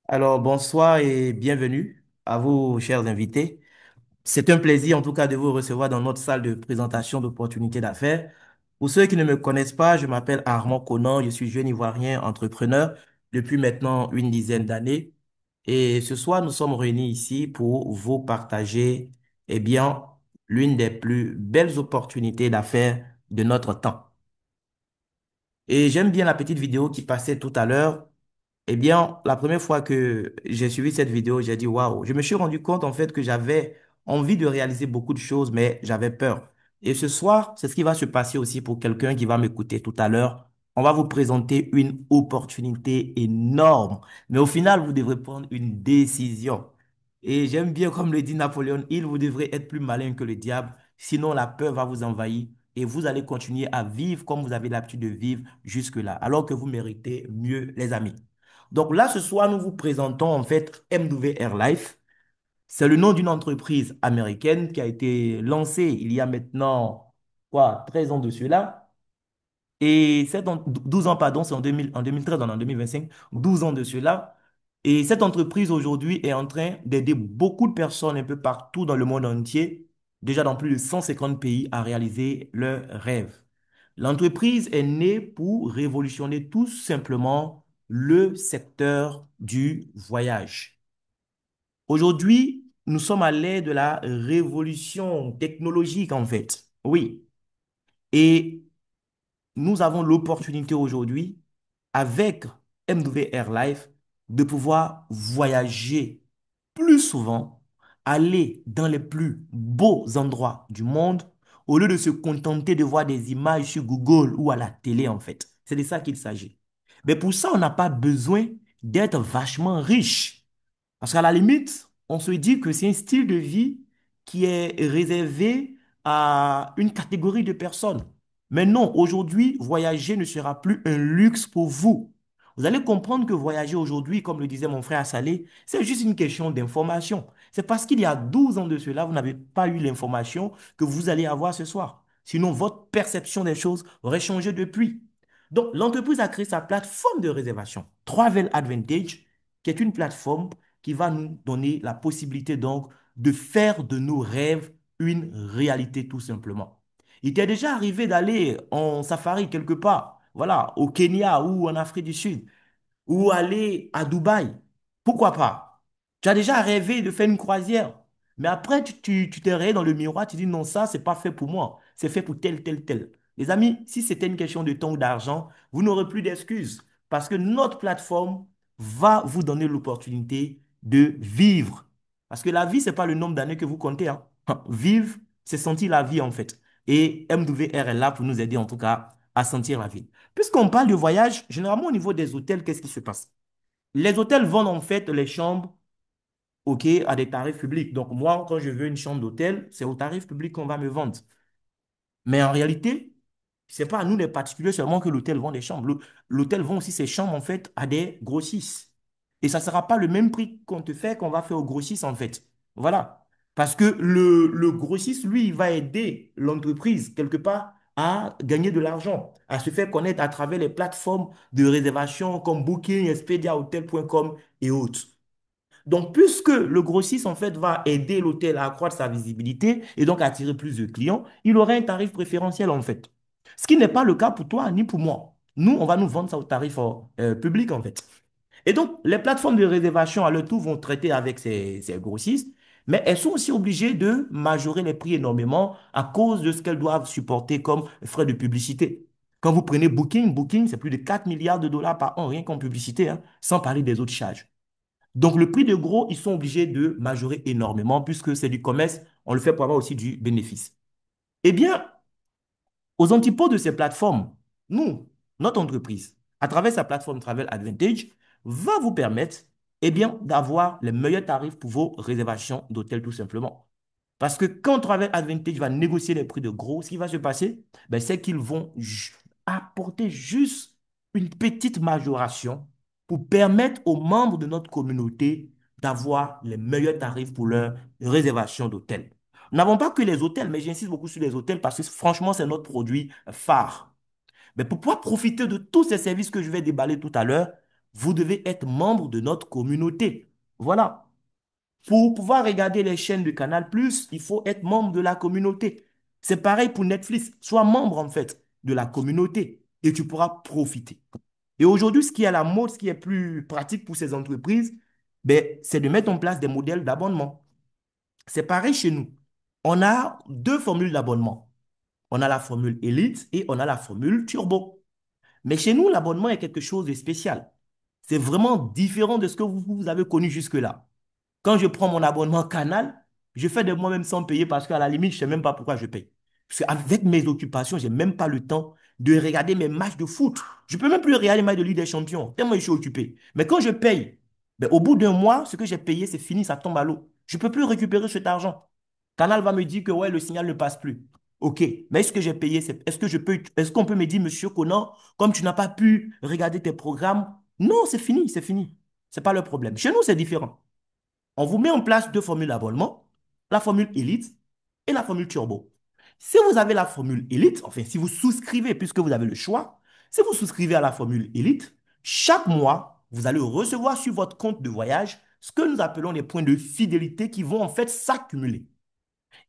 Alors, bonsoir et bienvenue à vous, chers invités. C'est un plaisir, en tout cas, de vous recevoir dans notre salle de présentation d'opportunités d'affaires. Pour ceux qui ne me connaissent pas, je m'appelle Armand Conan, je suis jeune Ivoirien entrepreneur depuis maintenant une dizaine d'années. Et ce soir, nous sommes réunis ici pour vous partager, eh bien, l'une des plus belles opportunités d'affaires de notre temps. Et j'aime bien la petite vidéo qui passait tout à l'heure. Eh bien, la première fois que j'ai suivi cette vidéo, j'ai dit waouh. Je me suis rendu compte en fait que j'avais envie de réaliser beaucoup de choses, mais j'avais peur. Et ce soir, c'est ce qui va se passer aussi pour quelqu'un qui va m'écouter tout à l'heure. On va vous présenter une opportunité énorme, mais au final, vous devrez prendre une décision. Et j'aime bien, comme le dit Napoléon Hill, vous devrez être plus malin que le diable, sinon la peur va vous envahir et vous allez continuer à vivre comme vous avez l'habitude de vivre jusque-là, alors que vous méritez mieux, les amis. Donc là, ce soir, nous vous présentons en fait MW Airlife. C'est le nom d'une entreprise américaine qui a été lancée il y a maintenant, quoi, 13 ans de cela. Et 12 ans, pardon, c'est en 2013, on est en 2025, 12 ans de cela. Et cette entreprise aujourd'hui est en train d'aider beaucoup de personnes un peu partout dans le monde entier, déjà dans plus de 150 pays, à réaliser leurs rêves. L'entreprise est née pour révolutionner tout simplement le secteur du voyage. Aujourd'hui, nous sommes à l'ère de la révolution technologique, en fait. Oui. Et nous avons l'opportunité aujourd'hui, avec MW Airlife, de pouvoir voyager plus souvent, aller dans les plus beaux endroits du monde, au lieu de se contenter de voir des images sur Google ou à la télé, en fait. C'est de ça qu'il s'agit. Mais pour ça, on n'a pas besoin d'être vachement riche. Parce qu'à la limite, on se dit que c'est un style de vie qui est réservé à une catégorie de personnes. Mais non, aujourd'hui, voyager ne sera plus un luxe pour vous. Vous allez comprendre que voyager aujourd'hui, comme le disait mon frère Salé, c'est juste une question d'information. C'est parce qu'il y a 12 ans de cela, vous n'avez pas eu l'information que vous allez avoir ce soir. Sinon, votre perception des choses aurait changé depuis. Donc, l'entreprise a créé sa plateforme de réservation, Travel Advantage, qui est une plateforme qui va nous donner la possibilité donc de faire de nos rêves une réalité tout simplement. Il t'est déjà arrivé d'aller en safari quelque part, voilà, au Kenya ou en Afrique du Sud, ou aller à Dubaï. Pourquoi pas? Tu as déjà rêvé de faire une croisière, mais après tu t'es réveillé dans le miroir, tu dis non, ça, c'est pas fait pour moi, c'est fait pour tel, tel, tel. Les amis, si c'était une question de temps ou d'argent, vous n'aurez plus d'excuses parce que notre plateforme va vous donner l'opportunité de vivre. Parce que la vie, c'est pas le nombre d'années que vous comptez, hein. Vivre, c'est sentir la vie en fait. Et MWR est là pour nous aider en tout cas à sentir la vie. Puisqu'on parle de voyage, généralement au niveau des hôtels, qu'est-ce qui se passe? Les hôtels vendent en fait les chambres, OK, à des tarifs publics. Donc moi, quand je veux une chambre d'hôtel, c'est au tarif public qu'on va me vendre. Mais en réalité, c'est pas à nous les particuliers seulement que l'hôtel vend des chambres. L'hôtel vend aussi ses chambres en fait à des grossistes. Et ça ne sera pas le même prix qu'on te fait qu'on va faire au grossiste en fait. Voilà. Parce que le grossiste, lui, il va aider l'entreprise quelque part à gagner de l'argent, à se faire connaître à travers les plateformes de réservation comme Booking, Expedia, Hotel.com et autres. Donc, puisque le grossiste, en fait, va aider l'hôtel à accroître sa visibilité et donc à attirer plus de clients, il aura un tarif préférentiel, en fait. Ce qui n'est pas le cas pour toi ni pour moi. Nous, on va nous vendre ça au tarif public, en fait. Et donc, les plateformes de réservation à leur tour vont traiter avec ces grossistes, mais elles sont aussi obligées de majorer les prix énormément à cause de ce qu'elles doivent supporter comme frais de publicité. Quand vous prenez Booking, c'est plus de 4 milliards de dollars par an, rien qu'en publicité, hein, sans parler des autres charges. Donc, le prix de gros, ils sont obligés de majorer énormément puisque c'est du commerce, on le fait pour avoir aussi du bénéfice. Eh bien, aux antipodes de ces plateformes, nous, notre entreprise, à travers sa plateforme Travel Advantage, va vous permettre, eh bien, d'avoir les meilleurs tarifs pour vos réservations d'hôtels tout simplement. Parce que quand Travel Advantage va négocier les prix de gros, ce qui va se passer, ben, c'est qu'ils vont apporter juste une petite majoration pour permettre aux membres de notre communauté d'avoir les meilleurs tarifs pour leur réservation d'hôtel. Nous n'avons pas que les hôtels, mais j'insiste beaucoup sur les hôtels parce que franchement, c'est notre produit phare. Mais pour pouvoir profiter de tous ces services que je vais déballer tout à l'heure, vous devez être membre de notre communauté. Voilà. Pour pouvoir regarder les chaînes de Canal+, il faut être membre de la communauté. C'est pareil pour Netflix. Sois membre, en fait, de la communauté et tu pourras profiter. Et aujourd'hui, ce qui est à la mode, ce qui est plus pratique pour ces entreprises, ben, c'est de mettre en place des modèles d'abonnement. C'est pareil chez nous. On a deux formules d'abonnement. On a la formule Elite et on a la formule Turbo. Mais chez nous, l'abonnement est quelque chose de spécial. C'est vraiment différent de ce que vous avez connu jusque-là. Quand je prends mon abonnement Canal, je fais de moi-même sans payer parce qu'à la limite, je ne sais même pas pourquoi je paye. Parce qu'avec mes occupations, je n'ai même pas le temps de regarder mes matchs de foot. Je ne peux même plus regarder les matchs de Ligue des Champions, tellement je suis occupé. Mais quand je paye, ben, au bout d'un mois, ce que j'ai payé, c'est fini, ça tombe à l'eau. Je ne peux plus récupérer cet argent. Canal va me dire que ouais, le signal ne passe plus. OK, mais est-ce que j'ai payé, est-ce qu'on peut me dire, Monsieur Conan, comme tu n'as pas pu regarder tes programmes, non, c'est fini, c'est fini. Ce n'est pas le problème. Chez nous, c'est différent. On vous met en place deux formules d'abonnement, la formule Elite et la formule Turbo. Si vous avez la formule Elite, enfin, si vous souscrivez, puisque vous avez le choix, si vous souscrivez à la formule Elite, chaque mois, vous allez recevoir sur votre compte de voyage ce que nous appelons les points de fidélité qui vont en fait s'accumuler.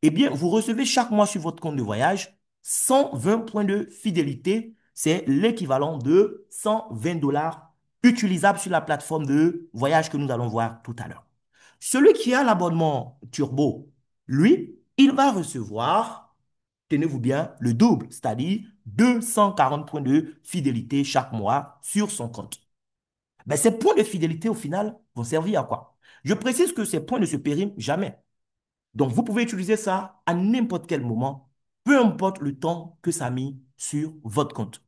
Eh bien, vous recevez chaque mois sur votre compte de voyage 120 points de fidélité. C'est l'équivalent de 120 dollars utilisables sur la plateforme de voyage que nous allons voir tout à l'heure. Celui qui a l'abonnement Turbo, lui, il va recevoir, tenez-vous bien, le double, c'est-à-dire 240 points de fidélité chaque mois sur son compte. Mais ces points de fidélité, au final, vont servir à quoi? Je précise que ces points ne se périment jamais. Donc, vous pouvez utiliser ça à n'importe quel moment, peu importe le temps que ça a mis sur votre compte.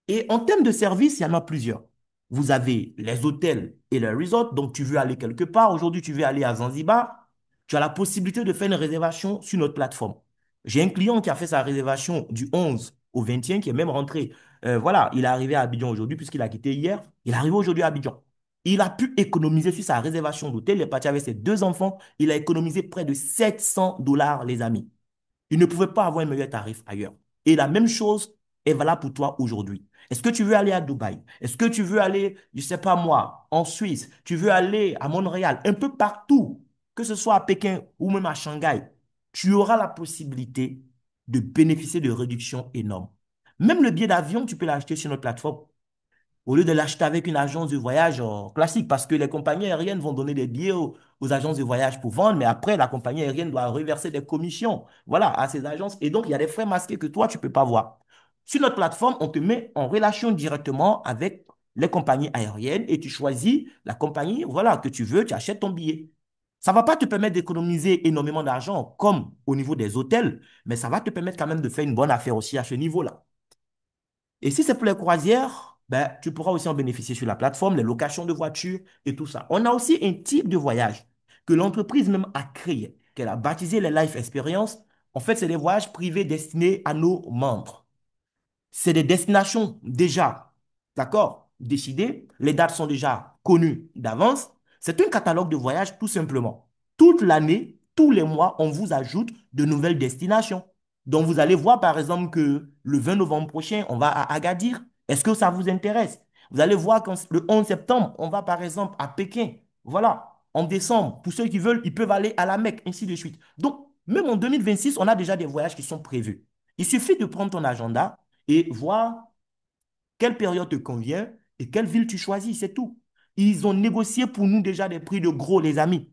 Et en termes de services, il y en a plusieurs. Vous avez les hôtels et les resorts. Donc, tu veux aller quelque part. Aujourd'hui, tu veux aller à Zanzibar. Tu as la possibilité de faire une réservation sur notre plateforme. J'ai un client qui a fait sa réservation du 11 au 21, qui est même rentré. Voilà, il est arrivé à Abidjan aujourd'hui puisqu'il a quitté hier. Il est arrivé aujourd'hui à Abidjan. Il a pu économiser sur sa réservation d'hôtel. Il est parti avec ses deux enfants. Il a économisé près de 700 dollars, les amis. Il ne pouvait pas avoir un meilleur tarif ailleurs. Et la même chose est valable pour toi aujourd'hui. Est-ce que tu veux aller à Dubaï? Est-ce que tu veux aller, je ne sais pas moi, en Suisse? Tu veux aller à Montréal? Un peu partout, que ce soit à Pékin ou même à Shanghai, tu auras la possibilité de bénéficier de réductions énormes. Même le billet d'avion, tu peux l'acheter sur notre plateforme au lieu de l'acheter avec une agence de voyage classique, parce que les compagnies aériennes vont donner des billets aux agences de voyage pour vendre, mais après, la compagnie aérienne doit reverser des commissions, voilà, à ces agences. Et donc, il y a des frais masqués que toi, tu ne peux pas voir. Sur notre plateforme, on te met en relation directement avec les compagnies aériennes et tu choisis la compagnie, voilà, que tu veux, tu achètes ton billet. Ça ne va pas te permettre d'économiser énormément d'argent comme au niveau des hôtels, mais ça va te permettre quand même de faire une bonne affaire aussi à ce niveau-là. Et si c'est pour les croisières, ben, tu pourras aussi en bénéficier sur la plateforme, les locations de voitures et tout ça. On a aussi un type de voyage que l'entreprise même a créé, qu'elle a baptisé les Life Experience. En fait, c'est des voyages privés destinés à nos membres. C'est des destinations déjà, d'accord, décidées. Les dates sont déjà connues d'avance. C'est un catalogue de voyages tout simplement. Toute l'année, tous les mois, on vous ajoute de nouvelles destinations. Donc, vous allez voir, par exemple, que le 20 novembre prochain, on va à Agadir. Est-ce que ça vous intéresse? Vous allez voir que le 11 septembre, on va, par exemple, à Pékin. Voilà. En décembre, pour ceux qui veulent, ils peuvent aller à la Mecque, ainsi de suite. Donc, même en 2026, on a déjà des voyages qui sont prévus. Il suffit de prendre ton agenda et voir quelle période te convient et quelle ville tu choisis, c'est tout. Ils ont négocié pour nous déjà des prix de gros, les amis.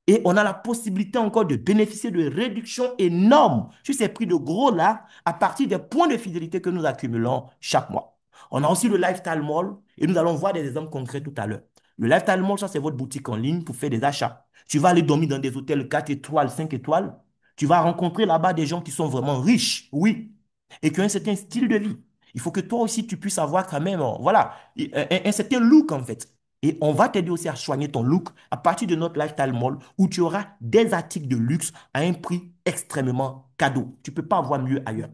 Et on a la possibilité encore de bénéficier de réductions énormes sur ces prix de gros-là à partir des points de fidélité que nous accumulons chaque mois. On a aussi le Lifestyle Mall et nous allons voir des exemples concrets tout à l'heure. Le Lifestyle Mall, ça, c'est votre boutique en ligne pour faire des achats. Tu vas aller dormir dans des hôtels 4 étoiles, 5 étoiles. Tu vas rencontrer là-bas des gens qui sont vraiment riches, oui, et qui ont un certain style de vie. Il faut que toi aussi, tu puisses avoir quand même, voilà, un certain look en fait. Et on va t'aider aussi à soigner ton look à partir de notre Lifestyle Mall où tu auras des articles de luxe à un prix extrêmement cadeau. Tu ne peux pas avoir mieux ailleurs.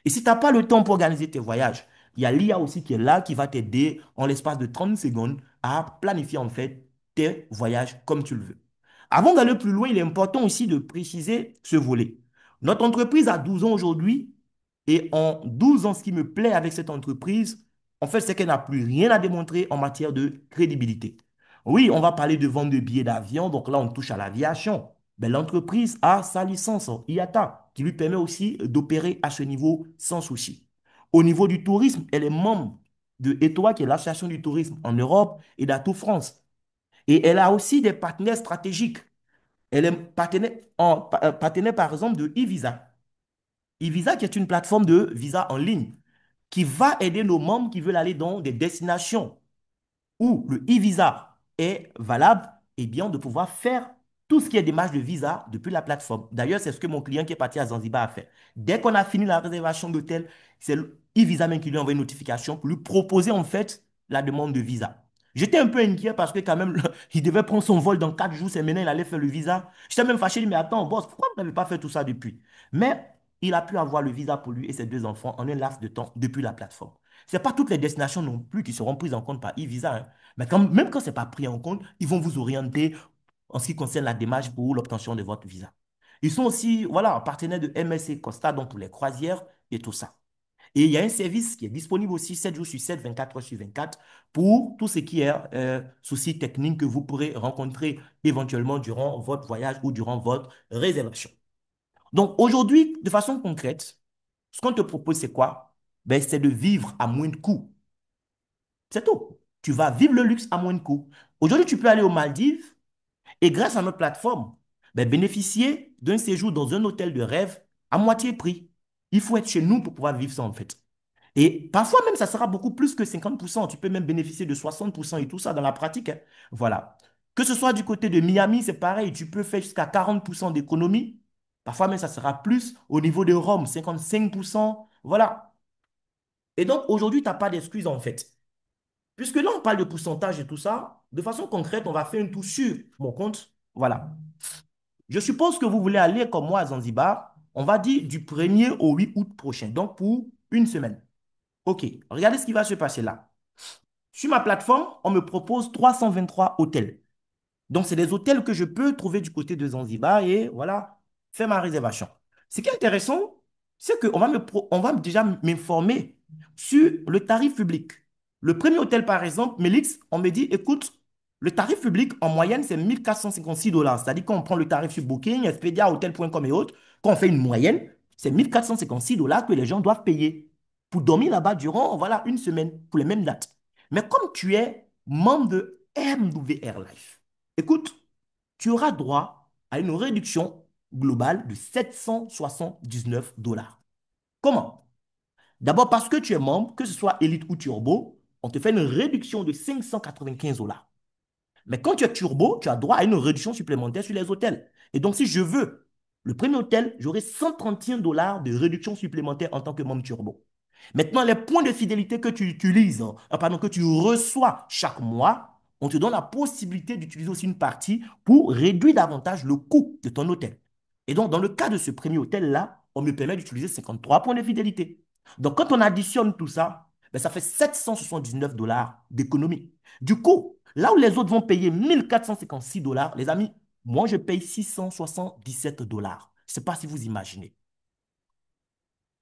Et si tu n'as pas le temps pour organiser tes voyages, il y a l'IA aussi qui est là, qui va t'aider en l'espace de 30 secondes à planifier en fait tes voyages comme tu le veux. Avant d'aller plus loin, il est important aussi de préciser ce volet. Notre entreprise a 12 ans aujourd'hui et en 12 ans, ce qui me plaît avec cette entreprise, En fait, c'est qu'elle n'a plus rien à démontrer en matière de crédibilité. Oui, on va parler de vente de billets d'avion, donc là, on touche à l'aviation. Mais l'entreprise a sa licence IATA qui lui permet aussi d'opérer à ce niveau sans souci. Au niveau du tourisme, elle est membre de ETOA, qui est l'Association du tourisme en Europe, et d'Atout France. Et elle a aussi des partenaires stratégiques. Elle est partenaire, par exemple, de e-Visa. E-Visa, qui est une plateforme de visa en ligne, qui va aider nos membres qui veulent aller dans des destinations où le e-visa est valable, eh bien, de pouvoir faire tout ce qui est démarche de visa depuis la plateforme. D'ailleurs, c'est ce que mon client qui est parti à Zanzibar a fait. Dès qu'on a fini la réservation d'hôtel, c'est le e-visa même qui lui envoie une notification pour lui proposer en fait la demande de visa. J'étais un peu inquiet parce que quand même, il devait prendre son vol dans 4 jours, c'est maintenant il allait faire le visa. J'étais même fâché, mais attends, boss, pourquoi vous n'avez pas fait tout ça depuis? Mais il a pu avoir le visa pour lui et ses deux enfants en un laps de temps depuis la plateforme. Ce n'est pas toutes les destinations non plus qui seront prises en compte par e-visa, hein. Mais même quand ce n'est pas pris en compte, ils vont vous orienter en ce qui concerne la démarche pour l'obtention de votre visa. Ils sont aussi, voilà, partenaires de MSC Costa, donc pour les croisières et tout ça. Et il y a un service qui est disponible aussi 7 jours sur 7, 24 heures sur 24 pour tout ce qui est soucis techniques que vous pourrez rencontrer éventuellement durant votre voyage ou durant votre réservation. Donc aujourd'hui, de façon concrète, ce qu'on te propose, c'est quoi? Ben, c'est de vivre à moins de coûts. C'est tout. Tu vas vivre le luxe à moins de coûts. Aujourd'hui, tu peux aller aux Maldives et grâce à notre plateforme, ben, bénéficier d'un séjour dans un hôtel de rêve à moitié prix. Il faut être chez nous pour pouvoir vivre ça en fait. Et parfois même, ça sera beaucoup plus que 50%. Tu peux même bénéficier de 60% et tout ça dans la pratique, hein. Voilà. Que ce soit du côté de Miami, c'est pareil. Tu peux faire jusqu'à 40% d'économie. Parfois même, ça sera plus au niveau de Rome, 55%. Voilà. Et donc, aujourd'hui, tu n'as pas d'excuse en fait. Puisque là, on parle de pourcentage et tout ça, de façon concrète, on va faire un tour sur mon compte. Voilà. Je suppose que vous voulez aller comme moi à Zanzibar. On va dire du 1er au 8 août prochain, donc pour une semaine. OK, regardez ce qui va se passer là. Sur ma plateforme, on me propose 323 hôtels. Donc, c'est des hôtels que je peux trouver du côté de Zanzibar et voilà, faire ma réservation. Ce qui est intéressant, c'est qu'on va on va déjà m'informer sur le tarif public. Le premier hôtel, par exemple, Melix, on me dit, écoute, le tarif public en moyenne, c'est 1 456 $. C'est-à-dire qu'on prend le tarif sur Booking, Expedia, Hotel.com et autres, quand on fait une moyenne, c'est 1 456 $ que les gens doivent payer pour dormir là-bas durant, voilà, une semaine, pour les mêmes dates. Mais comme tu es membre de MWR Life, écoute, tu auras droit à une réduction globale de 779 $. Comment? D'abord parce que tu es membre, que ce soit Elite ou Turbo, on te fait une réduction de 595 $. Mais quand tu es turbo, tu as droit à une réduction supplémentaire sur les hôtels. Et donc, si je veux le premier hôtel, j'aurai 131 $ de réduction supplémentaire en tant que membre turbo. Maintenant, les points de fidélité que tu utilises, pardon, que tu reçois chaque mois, on te donne la possibilité d'utiliser aussi une partie pour réduire davantage le coût de ton hôtel. Et donc, dans le cas de ce premier hôtel-là, on me permet d'utiliser 53 points de fidélité. Donc, quand on additionne tout ça, ben, ça fait 779 $ d'économie. Du coup, là où les autres vont payer 1 456 $, les amis, moi, je paye 677 $. Je ne sais pas si vous imaginez.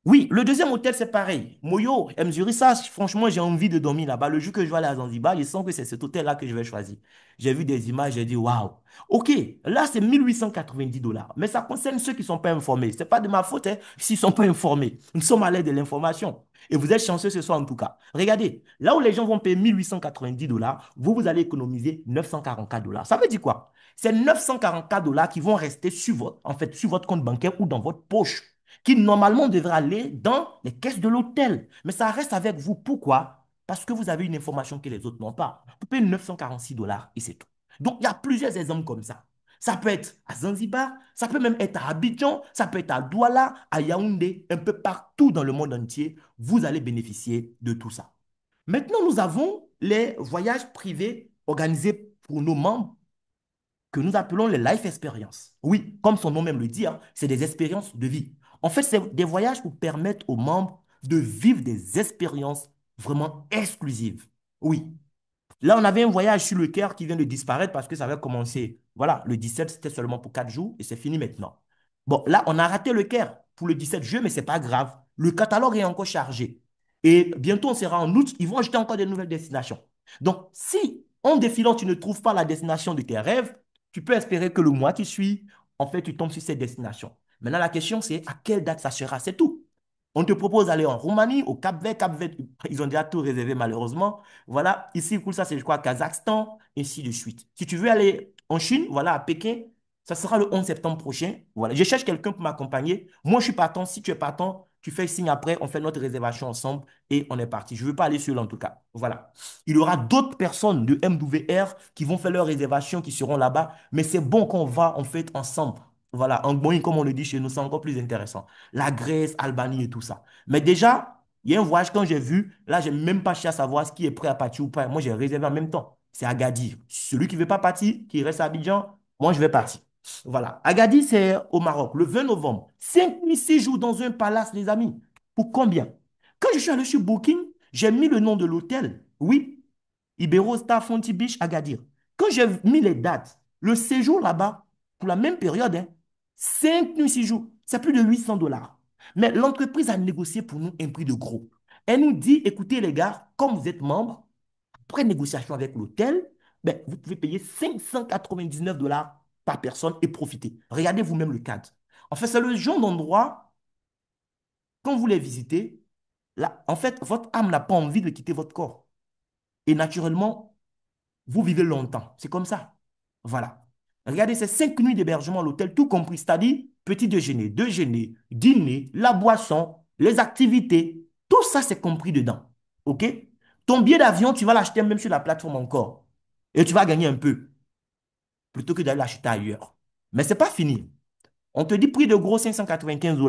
Oui, le deuxième hôtel, c'est pareil. Moyo, Mzuri, ça, franchement, j'ai envie de dormir là-bas. Le jour que je vais aller à Zanzibar, je sens que c'est cet hôtel-là que je vais choisir. J'ai vu des images, j'ai dit, waouh. OK, là, c'est 1 890 $. Mais ça concerne ceux qui ne sont pas informés. Ce n'est pas de ma faute, hein, s'ils ne sont pas informés. Nous sommes à l'aide de l'information. Et vous êtes chanceux ce soir, en tout cas. Regardez, là où les gens vont payer 1 890 $, vous, vous allez économiser 944 $. Ça veut dire quoi? C'est 944 $ qui vont rester sur votre, en fait, sur votre compte bancaire ou dans votre poche qui normalement devrait aller dans les caisses de l'hôtel. Mais ça reste avec vous. Pourquoi? Parce que vous avez une information que les autres n'ont pas. Vous payez 946 $ et c'est tout. Donc, il y a plusieurs exemples comme ça. Ça peut être à Zanzibar, ça peut même être à Abidjan, ça peut être à Douala, à Yaoundé, un peu partout dans le monde entier. Vous allez bénéficier de tout ça. Maintenant, nous avons les voyages privés organisés pour nos membres que nous appelons les life experiences. Oui, comme son nom même le dit, hein, c'est des expériences de vie. En fait, c'est des voyages pour permettre aux membres de vivre des expériences vraiment exclusives. Oui. Là, on avait un voyage sur le Caire qui vient de disparaître parce que ça avait commencé. Voilà, le 17, c'était seulement pour 4 jours et c'est fini maintenant. Bon, là, on a raté le Caire pour le 17 juillet, mais ce n'est pas grave. Le catalogue est encore chargé. Et bientôt, on sera en août, ils vont ajouter encore des nouvelles destinations. Donc, si en défilant, tu ne trouves pas la destination de tes rêves, tu peux espérer que le mois qui suit, en fait, tu tombes sur cette destination. Maintenant, la question, c'est à quelle date ça sera, c'est tout. On te propose d'aller en Roumanie, au Cap-Vert. Cap-Vert, ils ont déjà tout réservé malheureusement. Voilà, ici, pour ça, c'est, je crois, Kazakhstan, ainsi de suite. Si tu veux aller en Chine, voilà, à Pékin, ça sera le 11 septembre prochain. Voilà, je cherche quelqu'un pour m'accompagner. Moi, je suis partant. Si tu es partant, tu fais signe après, on fait notre réservation ensemble et on est parti. Je ne veux pas aller seul en tout cas. Voilà. Il y aura d'autres personnes de MWR qui vont faire leur réservation, qui seront là-bas. Mais c'est bon qu'on va en fait ensemble. Voilà, en Boeing, comme on le dit chez nous, c'est encore plus intéressant. La Grèce, Albanie et tout ça. Mais déjà, il y a un voyage quand j'ai vu, là, je n'ai même pas cherché à savoir ce qui est prêt à partir ou pas. Moi, j'ai réservé en même temps. C'est Agadir. Celui qui ne veut pas partir, qui reste à Abidjan, moi, je vais partir. Voilà. Agadir, c'est au Maroc, le 20 novembre. 5 nuits, 6 jours dans un palace, les amis. Pour combien? Quand je suis allé sur Booking, j'ai mis le nom de l'hôtel. Oui, Ibero Star Fonty Beach, Agadir. Quand j'ai mis les dates, le séjour là-bas, pour la même période, 5 nuits, 6 jours, c'est plus de 800 $. Mais l'entreprise a négocié pour nous un prix de gros. Elle nous dit, écoutez les gars, comme vous êtes membre, après négociation avec l'hôtel, ben, vous pouvez payer 599 $ par personne et profiter. Regardez vous-même le cadre. En fait, c'est le genre d'endroit, quand vous les visitez, là, en fait, votre âme n'a pas envie de quitter votre corps. Et naturellement, vous vivez longtemps. C'est comme ça. Voilà. Regardez, c'est 5 nuits d'hébergement à l'hôtel, tout compris, c'est-à-dire petit déjeuner, dîner, la boisson, les activités. Tout ça, c'est compris dedans. OK? Ton billet d'avion, tu vas l'acheter même sur la plateforme encore. Et tu vas gagner un peu, plutôt que d'aller l'acheter ailleurs. Mais ce n'est pas fini. On te dit prix de gros 595 $.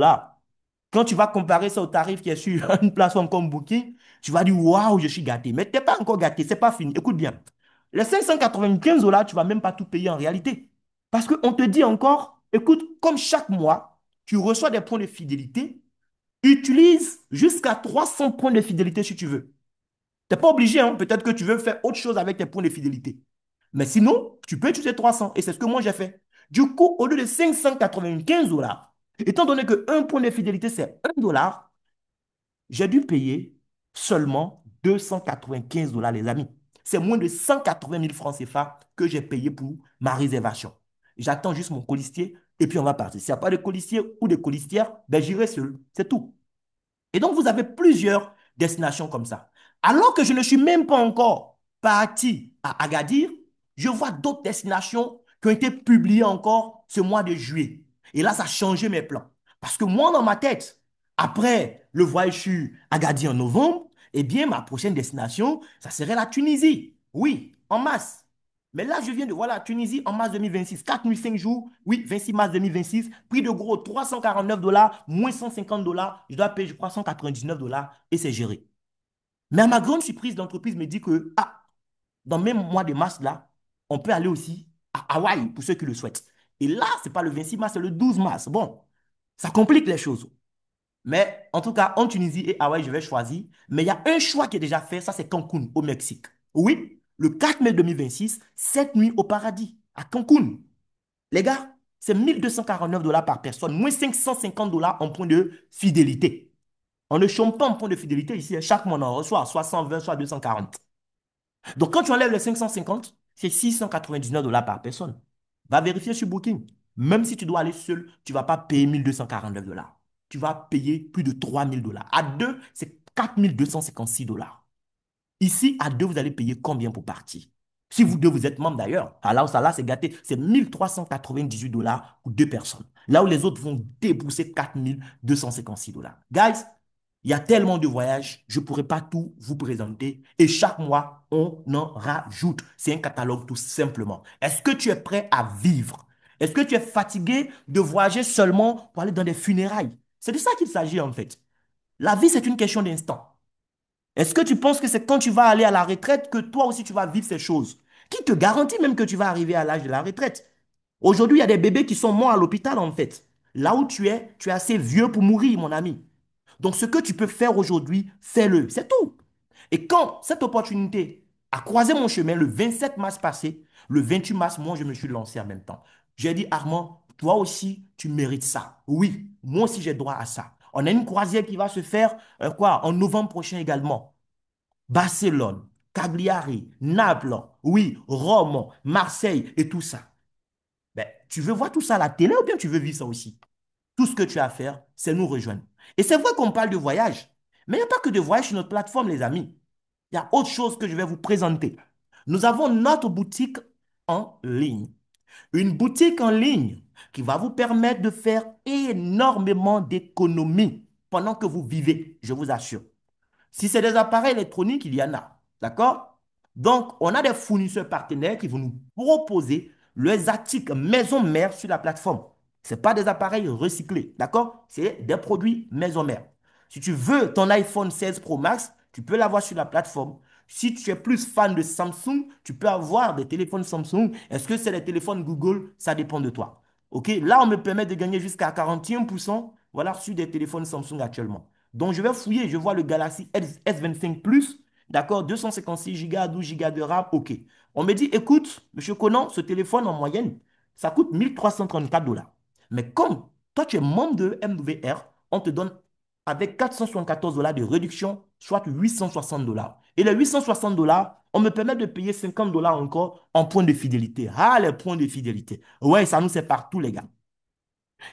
Quand tu vas comparer ça au tarif qui est sur une plateforme comme Booking, tu vas dire waouh, je suis gâté. Mais tu n'es pas encore gâté, ce n'est pas fini. Écoute bien. Les 595 $, tu ne vas même pas tout payer en réalité. Parce qu'on te dit encore, écoute, comme chaque mois, tu reçois des points de fidélité, utilise jusqu'à 300 points de fidélité si tu veux. Tu n'es pas obligé, hein. Peut-être que tu veux faire autre chose avec tes points de fidélité. Mais sinon, tu peux utiliser 300. Et c'est ce que moi j'ai fait. Du coup, au lieu de 595 $, étant donné qu'un point de fidélité, c'est 1 $, j'ai dû payer seulement 295 $, les amis. C'est moins de 180 000 francs CFA que j'ai payé pour ma réservation. J'attends juste mon colistier et puis on va partir. S'il n'y a pas de colistier ou de colistière, ben j'irai seul. C'est tout. Et donc, vous avez plusieurs destinations comme ça. Alors que je ne suis même pas encore parti à Agadir, je vois d'autres destinations qui ont été publiées encore ce mois de juillet. Et là, ça a changé mes plans. Parce que moi, dans ma tête, après le voyage sur Agadir en novembre, eh bien, ma prochaine destination, ça serait la Tunisie. Oui, en masse. Mais là, je viens de voir la Tunisie en mars 2026. 4 nuits, 5 jours. Oui, 26 mars 2026. Prix de gros, 349 $, moins 150 $. Je dois payer, je crois, 199 $ et c'est géré. Mais à ma grande surprise, l'entreprise me dit que, ah, dans le même mois de mars, là, on peut aller aussi à Hawaï pour ceux qui le souhaitent. Et là, ce n'est pas le 26 mars, c'est le 12 mars. Bon, ça complique les choses. Mais en tout cas, en Tunisie et Hawaï, je vais choisir. Mais il y a un choix qui est déjà fait, ça c'est Cancun, au Mexique. Oui, le 4 mai 2026, 7 nuits au paradis, à Cancun. Les gars, c'est 1 249 $ par personne, moins 550 $ en point de fidélité. On ne chôme pas en point de fidélité ici. Chaque mois, on en reçoit soit 120, soit 240. Donc, quand tu enlèves les 550, c'est 699 $ par personne. Va vérifier sur Booking. Même si tu dois aller seul, tu ne vas pas payer 1 249 $. Tu vas payer plus de 3 000 $. À deux, c'est 4 256 $. Ici, à deux, vous allez payer combien pour partir? Si vous deux, vous êtes membre d'ailleurs, alors ça là, c'est gâté. C'est 1 398 $ pour deux personnes. Là où les autres vont débourser 4 256 $. Guys, il y a tellement de voyages, je ne pourrais pas tout vous présenter. Et chaque mois, on en rajoute. C'est un catalogue tout simplement. Est-ce que tu es prêt à vivre? Est-ce que tu es fatigué de voyager seulement pour aller dans des funérailles? C'est de ça qu'il s'agit en fait. La vie, c'est une question d'instant. Est-ce que tu penses que c'est quand tu vas aller à la retraite que toi aussi tu vas vivre ces choses? Qui te garantit même que tu vas arriver à l'âge de la retraite? Aujourd'hui, il y a des bébés qui sont morts à l'hôpital en fait. Là où tu es assez vieux pour mourir, mon ami. Donc, ce que tu peux faire aujourd'hui, fais-le. C'est tout. Et quand cette opportunité a croisé mon chemin le 27 mars passé, le 28 mars, moi, je me suis lancé en même temps. J'ai dit, Armand, toi aussi, tu mérites ça. Oui, moi aussi, j'ai droit à ça. On a une croisière qui va se faire en novembre prochain également. Barcelone, Cagliari, Naples, oui, Rome, Marseille et tout ça. Ben, tu veux voir tout ça à la télé ou bien tu veux vivre ça aussi? Tout ce que tu as à faire, c'est nous rejoindre. Et c'est vrai qu'on parle de voyage, mais il n'y a pas que de voyage sur notre plateforme, les amis. Il y a autre chose que je vais vous présenter. Nous avons notre boutique en ligne. Une boutique en ligne qui va vous permettre de faire énormément d'économies pendant que vous vivez, je vous assure. Si c'est des appareils électroniques, il y en a. D'accord? Donc, on a des fournisseurs partenaires qui vont nous proposer leurs articles maison mère sur la plateforme. Ce pas des appareils recyclés. D'accord? C'est des produits maison mère. Si tu veux ton iPhone 16 Pro Max, tu peux l'avoir sur la plateforme. Si tu es plus fan de Samsung, tu peux avoir des téléphones Samsung. Est-ce que c'est des téléphones Google? Ça dépend de toi. OK? Là, on me permet de gagner jusqu'à 41%, voilà, sur des téléphones Samsung actuellement. Donc, je vais fouiller, je vois le Galaxy S25 Plus, d'accord, 256 Go, 12 Go de RAM, OK. On me dit, écoute, monsieur Conan, ce téléphone en moyenne, ça coûte 1334 $. Mais comme toi, tu es membre de MWR, on te donne avec 474 $ de réduction, soit 860 $. Et les 860 $, on me permet de payer 50 $ encore en points de fidélité. Ah, les points de fidélité. Ouais, ça nous c'est partout, les gars.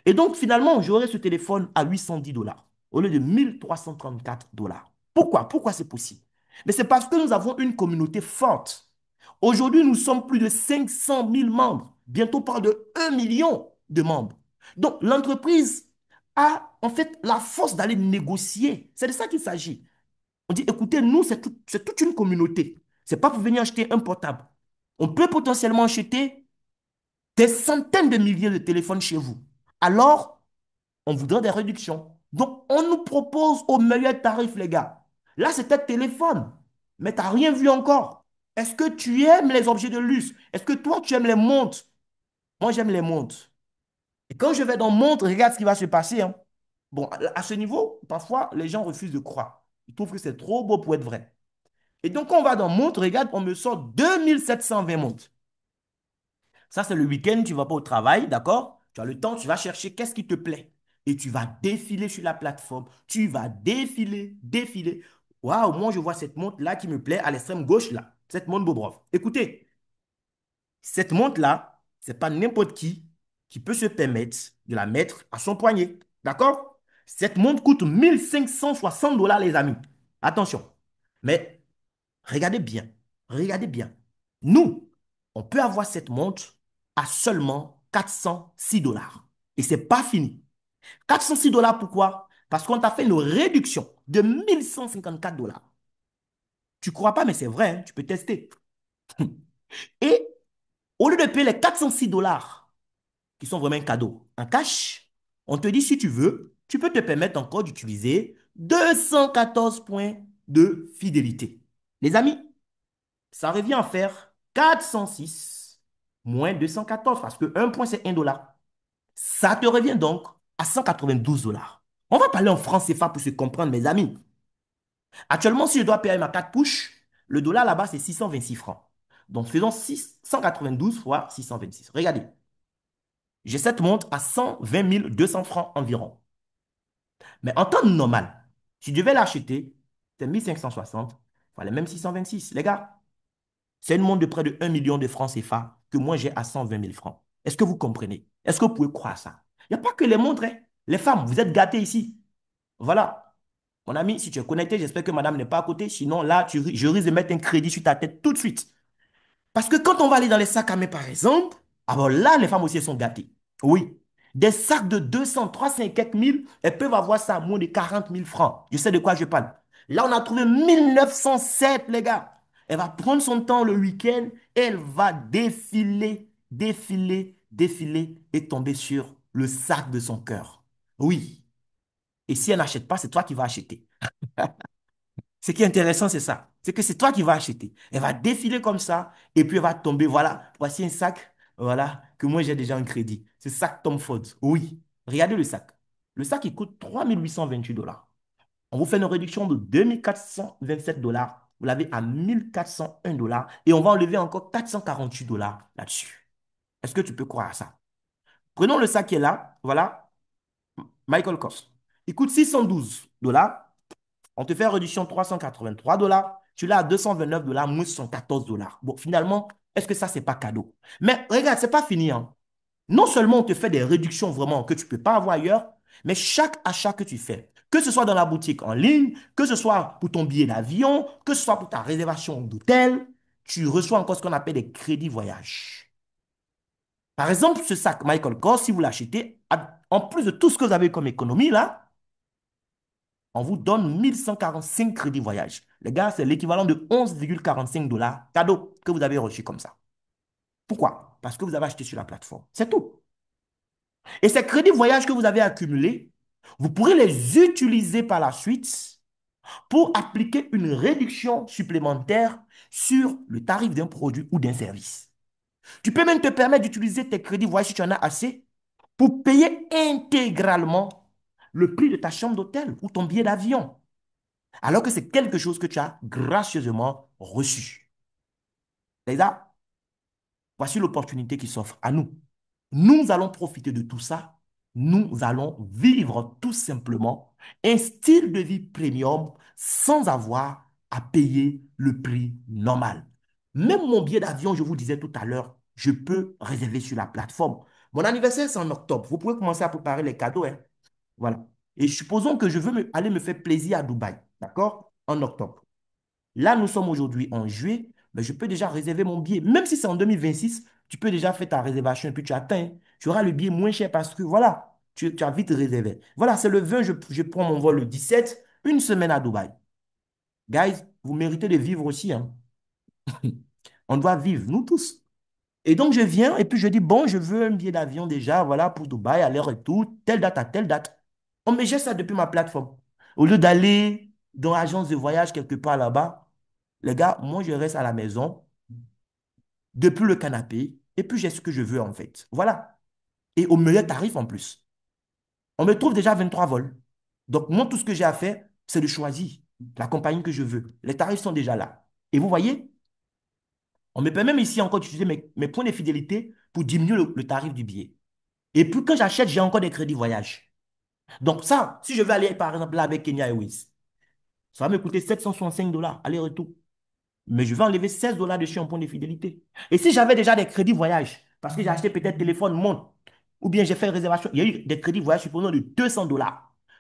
Et donc, finalement, j'aurai ce téléphone à 810 $ au lieu de 1334 $. Pourquoi? Pourquoi c'est possible? Mais c'est parce que nous avons une communauté forte. Aujourd'hui, nous sommes plus de 500 000 membres. Bientôt, on parle de 1 million de membres. Donc, l'entreprise a en fait la force d'aller négocier. C'est de ça qu'il s'agit. On dit, écoutez, nous, c'est toute une communauté. Ce n'est pas pour venir acheter un portable. On peut potentiellement acheter des centaines de milliers de téléphones chez vous. Alors, on voudrait des réductions. Donc, on nous propose au meilleur tarif, les gars. Là, c'est un téléphone, mais tu n'as rien vu encore. Est-ce que tu aimes les objets de luxe? Est-ce que toi, tu aimes les montres? Moi, j'aime les montres. Et quand je vais dans montre, regarde ce qui va se passer, hein. Bon, à ce niveau, parfois, les gens refusent de croire. Ils trouvent que c'est trop beau pour être vrai. Et donc, quand on va dans montre, regarde, on me sort 2720 montres. Ça, c'est le week-end, tu ne vas pas au travail, d'accord? Tu as le temps, tu vas chercher qu'est-ce qui te plaît. Et tu vas défiler sur la plateforme. Tu vas défiler, défiler. Waouh, moi, je vois cette montre-là qui me plaît à l'extrême gauche, là. Cette montre Bobrov. Écoutez, cette montre-là, ce n'est pas n'importe qui peut se permettre de la mettre à son poignet. D'accord? Cette montre coûte 1560 $ les amis. Attention. Mais regardez bien, regardez bien. Nous, on peut avoir cette montre à seulement 406 $. Et ce n'est pas fini. 406 $ pourquoi? Parce qu'on t'a fait une réduction de 1154 $. Tu ne crois pas, mais c'est vrai, hein, tu peux tester. Et au lieu de payer les 406 $ qui sont vraiment un cadeau en cash, on te dit si tu veux, tu peux te permettre encore d'utiliser 214 points de fidélité. Les amis, ça revient à faire 406 moins 214 parce que un point, c'est 1 $. Ça te revient donc à 192 $. On va parler en francs CFA pour se comprendre, mes amis. Actuellement, si je dois payer ma 4 push, le dollar là-bas, c'est 626 francs. Donc, faisons 192 fois 626. Regardez, j'ai cette montre à 120 200 francs environ. Mais en temps normal, si je devais l'acheter, c'est 1560, il fallait même 626. Les gars, c'est une montre de près de 1 million de francs CFA que moi j'ai à 120 000 francs. Est-ce que vous comprenez? Est-ce que vous pouvez croire ça? Il n'y a pas que les montres, hein. Les femmes, vous êtes gâtés ici. Voilà. Mon ami, si tu es connecté, j'espère que madame n'est pas à côté. Sinon, là, je risque de mettre un crédit sur ta tête tout de suite. Parce que quand on va aller dans les sacs à main, par exemple, alors là, les femmes aussi, elles sont gâtées. Oui. Des sacs de 200, 300 et quelques mille, elles peuvent avoir ça à moins de 40 000 francs. Je sais de quoi je parle. Là, on a trouvé 1907, les gars. Elle va prendre son temps le week-end et elle va défiler, défiler, défiler et tomber sur le sac de son cœur. Oui. Et si elle n'achète pas, c'est toi qui vas acheter. Ce qui est intéressant, c'est ça. C'est que c'est toi qui vas acheter. Elle va défiler comme ça et puis elle va tomber. Voilà, voici un sac, voilà, que moi j'ai déjà un crédit. C'est sac Tom Ford. Oui. Regardez le sac. Le sac, il coûte 3828 $. On vous fait une réduction de 2427 $. Vous l'avez à 1401 $ et on va enlever encore 448 $ là-dessus. Est-ce que tu peux croire à ça? Prenons le sac qui est là. Voilà, Michael Kors. Il coûte $612. On te fait réduction $383. Tu l'as à $229, moins $114. Bon, finalement, est-ce que ça, c'est pas cadeau? Mais regarde, c'est pas fini, hein. Non seulement on te fait des réductions vraiment que tu ne peux pas avoir ailleurs, mais chaque achat que tu fais, que ce soit dans la boutique en ligne, que ce soit pour ton billet d'avion, que ce soit pour ta réservation d'hôtel, tu reçois encore ce qu'on appelle des crédits voyage. Par exemple, ce sac Michael Kors, si vous l'achetez, en plus de tout ce que vous avez comme économie là, on vous donne 1145 crédits voyage. Les gars, c'est l'équivalent de 11,45 $ cadeau que vous avez reçu comme ça. Pourquoi? Parce que vous avez acheté sur la plateforme. C'est tout. Et ces crédits voyage que vous avez accumulés, vous pourrez les utiliser par la suite pour appliquer une réduction supplémentaire sur le tarif d'un produit ou d'un service. Tu peux même te permettre d'utiliser tes crédits voyage si tu en as assez pour payer intégralement le prix de ta chambre d'hôtel ou ton billet d'avion, alors que c'est quelque chose que tu as gracieusement reçu. Les gars, voici l'opportunité qui s'offre à nous. Nous allons profiter de tout ça. Nous allons vivre tout simplement un style de vie premium sans avoir à payer le prix normal. Même mon billet d'avion, je vous disais tout à l'heure, je peux réserver sur la plateforme. Mon anniversaire, c'est en octobre. Vous pouvez commencer à préparer les cadeaux, hein. Voilà. Et supposons que je veux aller me faire plaisir à Dubaï, d'accord? En octobre. Là, nous sommes aujourd'hui en juillet, mais je peux déjà réserver mon billet. Même si c'est en 2026, tu peux déjà faire ta réservation et puis tu atteins. Tu auras le billet moins cher parce que voilà, tu as vite réservé. Voilà, c'est le 20, je prends mon vol le 17, une semaine à Dubaï. Guys, vous méritez de vivre aussi, hein. On doit vivre, nous tous. Et donc, je viens et puis je dis, bon, je veux un billet d'avion déjà, voilà, pour Dubaï, aller-retour, telle date à telle date. On me gère ça depuis ma plateforme. Au lieu d'aller dans l'agence de voyage quelque part là-bas, les gars, moi, je reste à la maison, depuis le canapé, et puis j'ai ce que je veux en fait. Voilà. Et au meilleur tarif en plus. On me trouve déjà 23 vols. Donc, moi, tout ce que j'ai à faire, c'est de choisir la compagnie que je veux. Les tarifs sont déjà là. Et vous voyez, on me permet même ici encore d'utiliser mes points de fidélité pour diminuer le tarif du billet. Et puis, quand j'achète, j'ai encore des crédits voyage. Donc, ça, si je veux aller, par exemple, là avec Kenya Airways, ça va me coûter $765 aller-retour. Mais je vais enlever $16 dessus en point de fidélité. Et si j'avais déjà des crédits voyage, parce que j'ai acheté peut-être téléphone, montre, ou bien j'ai fait une réservation, il y a eu des crédits voyage supposons de $200.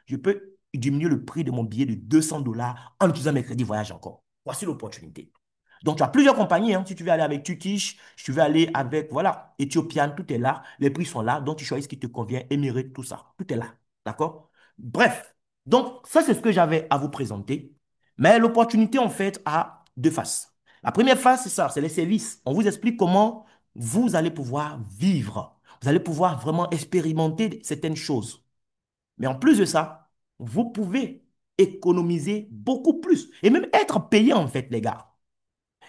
Je peux diminuer le prix de mon billet de $200 en utilisant mes crédits voyage encore. Voici l'opportunité. Donc, tu as plusieurs compagnies, hein. Si tu veux aller avec Turkish, si tu veux aller avec, voilà, Ethiopian, tout est là. Les prix sont là. Donc, tu choisis ce qui te convient, Emirates, tout ça. Tout est là. D'accord? Bref. Donc, ça, c'est ce que j'avais à vous présenter. Mais l'opportunité, en fait, a deux faces. La première face, c'est ça, c'est les services. On vous explique comment vous allez pouvoir vivre. Vous allez pouvoir vraiment expérimenter certaines choses. Mais en plus de ça, vous pouvez économiser beaucoup plus et même être payé, en fait, les gars.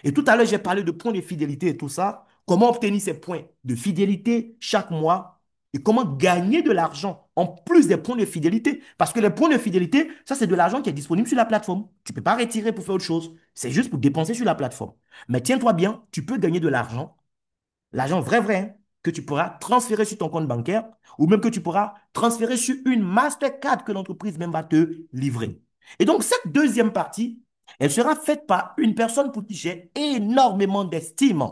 Et tout à l'heure, j'ai parlé de points de fidélité et tout ça. Comment obtenir ces points de fidélité chaque mois et comment gagner de l'argent en plus des points de fidélité. Parce que les points de fidélité, ça, c'est de l'argent qui est disponible sur la plateforme. Tu ne peux pas retirer pour faire autre chose. C'est juste pour dépenser sur la plateforme. Mais tiens-toi bien, tu peux gagner de l'argent, l'argent vrai, vrai, hein, que tu pourras transférer sur ton compte bancaire ou même que tu pourras transférer sur une Mastercard que l'entreprise même va te livrer. Et donc, cette deuxième partie, elle sera faite par une personne pour qui j'ai énormément d'estime.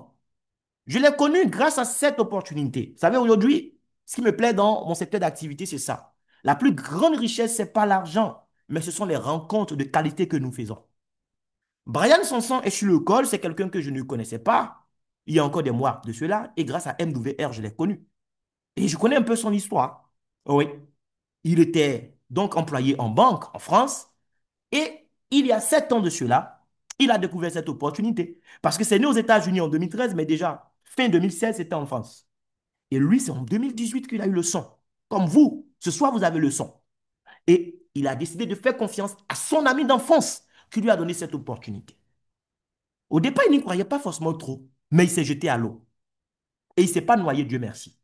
Je l'ai connue grâce à cette opportunité. Vous savez, aujourd'hui, ce qui me plaît dans mon secteur d'activité, c'est ça. La plus grande richesse, ce n'est pas l'argent, mais ce sont les rencontres de qualité que nous faisons. Brian Sanson est sur le col, c'est quelqu'un que je ne connaissais pas il y a encore des mois de cela, et grâce à MWR, je l'ai connu. Et je connais un peu son histoire. Oui, il était donc employé en banque en France, et il y a 7 ans de cela, il a découvert cette opportunité. Parce que c'est né aux États-Unis en 2013, mais déjà, fin 2016, c'était en France. Et lui, c'est en 2018 qu'il a eu le son. Comme vous, ce soir, vous avez le son. Et il a décidé de faire confiance à son ami d'enfance qui lui a donné cette opportunité. Au départ, il n'y croyait pas forcément trop, mais il s'est jeté à l'eau. Et il ne s'est pas noyé, Dieu merci.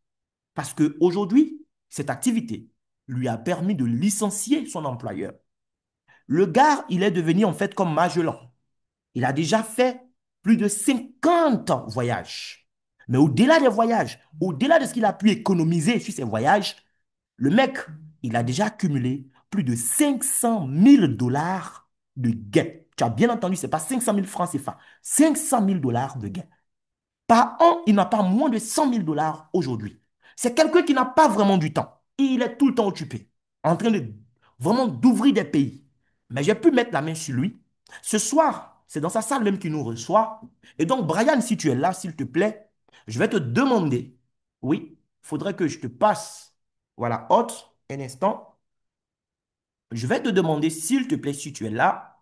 Parce qu'aujourd'hui, cette activité lui a permis de licencier son employeur. Le gars, il est devenu en fait comme Magellan. Il a déjà fait plus de 50 voyages. Mais au-delà des voyages, au-delà de ce qu'il a pu économiser sur ses voyages, le mec, il a déjà accumulé plus de 500 000 $ de gains. Tu as bien entendu, ce n'est pas 500 000 francs CFA, 500 000 $ de gains. Par an, il n'a pas moins de 100 000 $ aujourd'hui. C'est quelqu'un qui n'a pas vraiment du temps. Il est tout le temps occupé, en train de vraiment d'ouvrir des pays. Mais j'ai pu mettre la main sur lui. Ce soir, c'est dans sa salle même qu'il nous reçoit. Et donc, Brian, si tu es là, s'il te plaît, je vais te demander, oui, il faudrait que je te passe, voilà, hôte, un instant. Je vais te demander, s'il te plaît, si tu es là,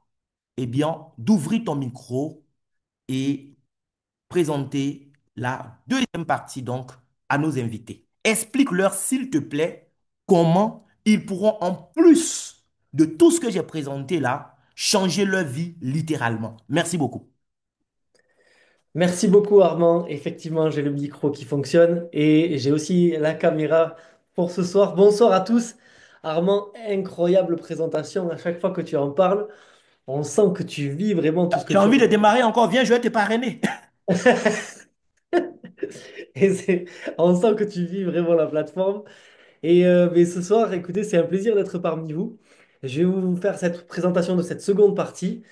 eh bien, d'ouvrir ton micro et présenter la deuxième partie donc à nos invités. Explique-leur, s'il te plaît, comment ils pourront, en plus de tout ce que j'ai présenté là, changer leur vie littéralement. Merci beaucoup. Merci beaucoup Armand. Effectivement, j'ai le micro qui fonctionne et j'ai aussi la caméra pour ce soir. Bonsoir à tous. Armand, incroyable présentation. À chaque fois que tu en parles, on sent que tu vis vraiment tout ce que Tu as tu envie de racontes. démarrer encore? Viens, je vais te parrainer. Et on sent que tu vis vraiment la plateforme. Mais ce soir, écoutez, c'est un plaisir d'être parmi vous. Je vais vous faire cette présentation de cette seconde partie.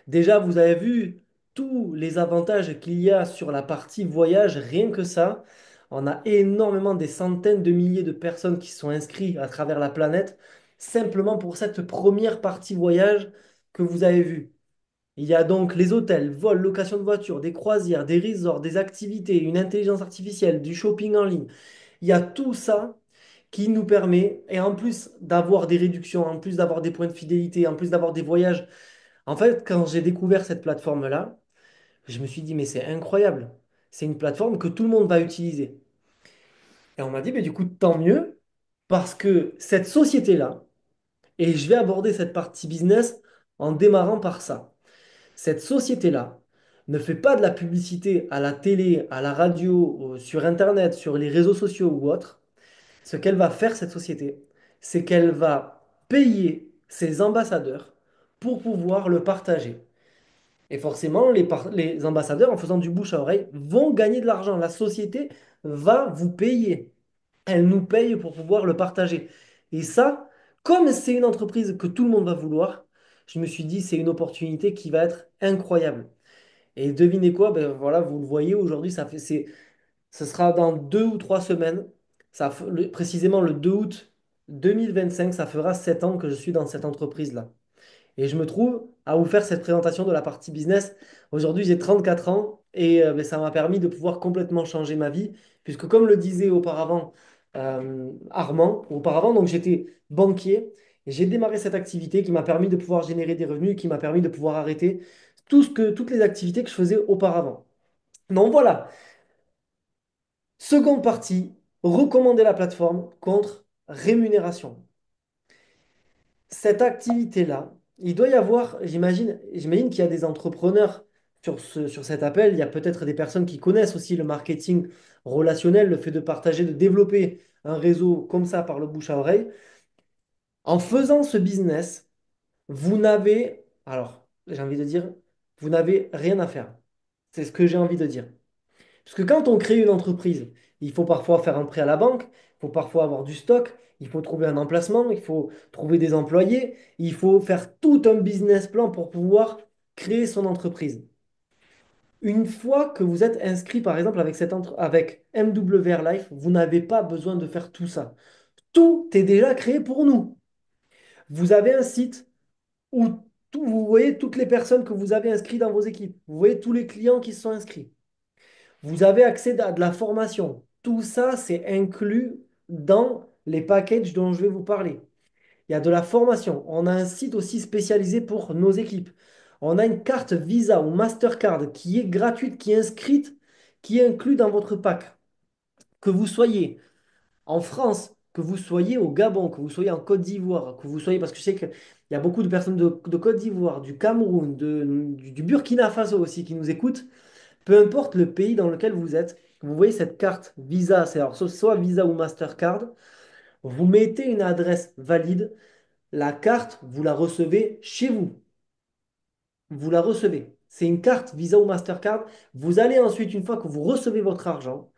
Déjà, vous avez vu tous les avantages qu'il y a sur la partie voyage, rien que ça. On a énormément des centaines de milliers de personnes qui sont inscrites à travers la planète, simplement pour cette première partie voyage que vous avez vue. Il y a donc les hôtels, vols, location de voitures, des croisières, des resorts, des activités, une intelligence artificielle, du shopping en ligne. Il y a tout ça qui nous permet, et en plus d'avoir des réductions, en plus d'avoir des points de fidélité, en plus d'avoir des voyages. En fait, quand j'ai découvert cette plateforme-là, je me suis dit, mais c'est incroyable. C'est une plateforme que tout le monde va utiliser. Et on m'a dit, mais du coup, tant mieux, parce que cette société-là, et je vais aborder cette partie business en démarrant par ça. Cette société-là ne fait pas de la publicité à la télé, à la radio, sur Internet, sur les réseaux sociaux ou autre. Ce qu'elle va faire, cette société, c'est qu'elle va payer ses ambassadeurs pour pouvoir le partager. Et forcément, les ambassadeurs, en faisant du bouche à oreille, vont gagner de l'argent. La société va vous payer. Elle nous paye pour pouvoir le partager. Et ça, comme c'est une entreprise que tout le monde va vouloir, je me suis dit, c'est une opportunité qui va être incroyable. Et devinez quoi? Ben voilà, vous le voyez aujourd'hui, ce sera dans 2 ou 3 semaines. Précisément le 2 août 2025, ça fera 7 ans que je suis dans cette entreprise-là. Et je me trouve à vous faire cette présentation de la partie business. Aujourd'hui, j'ai 34 ans et ben, ça m'a permis de pouvoir complètement changer ma vie, puisque comme le disait auparavant Armand, auparavant, donc j'étais banquier et j'ai démarré cette activité qui m'a permis de pouvoir générer des revenus, qui m'a permis de pouvoir arrêter toutes les activités que je faisais auparavant. Donc voilà, seconde partie, recommander la plateforme contre rémunération. Cette activité-là, il doit y avoir, j'imagine qu'il y a des entrepreneurs sur cet appel. Il y a peut-être des personnes qui connaissent aussi le marketing relationnel, le fait de partager, de développer un réseau comme ça par le bouche à oreille. En faisant ce business, vous n'avez, alors j'ai envie de dire, vous n'avez rien à faire. C'est ce que j'ai envie de dire. Parce que quand on crée une entreprise, il faut parfois faire un prêt à la banque, il faut parfois avoir du stock, il faut trouver un emplacement, il faut trouver des employés, il faut faire tout un business plan pour pouvoir créer son entreprise. Une fois que vous êtes inscrit, par exemple, avec MWR Life, vous n'avez pas besoin de faire tout ça. Tout est déjà créé pour nous. Vous avez un site où vous voyez toutes les personnes que vous avez inscrites dans vos équipes. Vous voyez tous les clients qui se sont inscrits. Vous avez accès à de la formation. Tout ça, c'est inclus dans les packages dont je vais vous parler. Il y a de la formation. On a un site aussi spécialisé pour nos équipes. On a une carte Visa ou Mastercard qui est gratuite, qui est inscrite, qui est inclus dans votre pack. Que vous soyez en France, que vous soyez au Gabon, que vous soyez en Côte d'Ivoire, que vous soyez, parce que je sais qu'il y a beaucoup de personnes de Côte d'Ivoire, du Cameroun, du Burkina Faso aussi qui nous écoutent. Peu importe le pays dans lequel vous êtes, vous voyez cette carte Visa, c'est alors soit Visa ou Mastercard, vous mettez une adresse valide, la carte, vous la recevez chez vous. Vous la recevez. C'est une carte Visa ou Mastercard. Vous allez ensuite, une fois que vous recevez votre argent,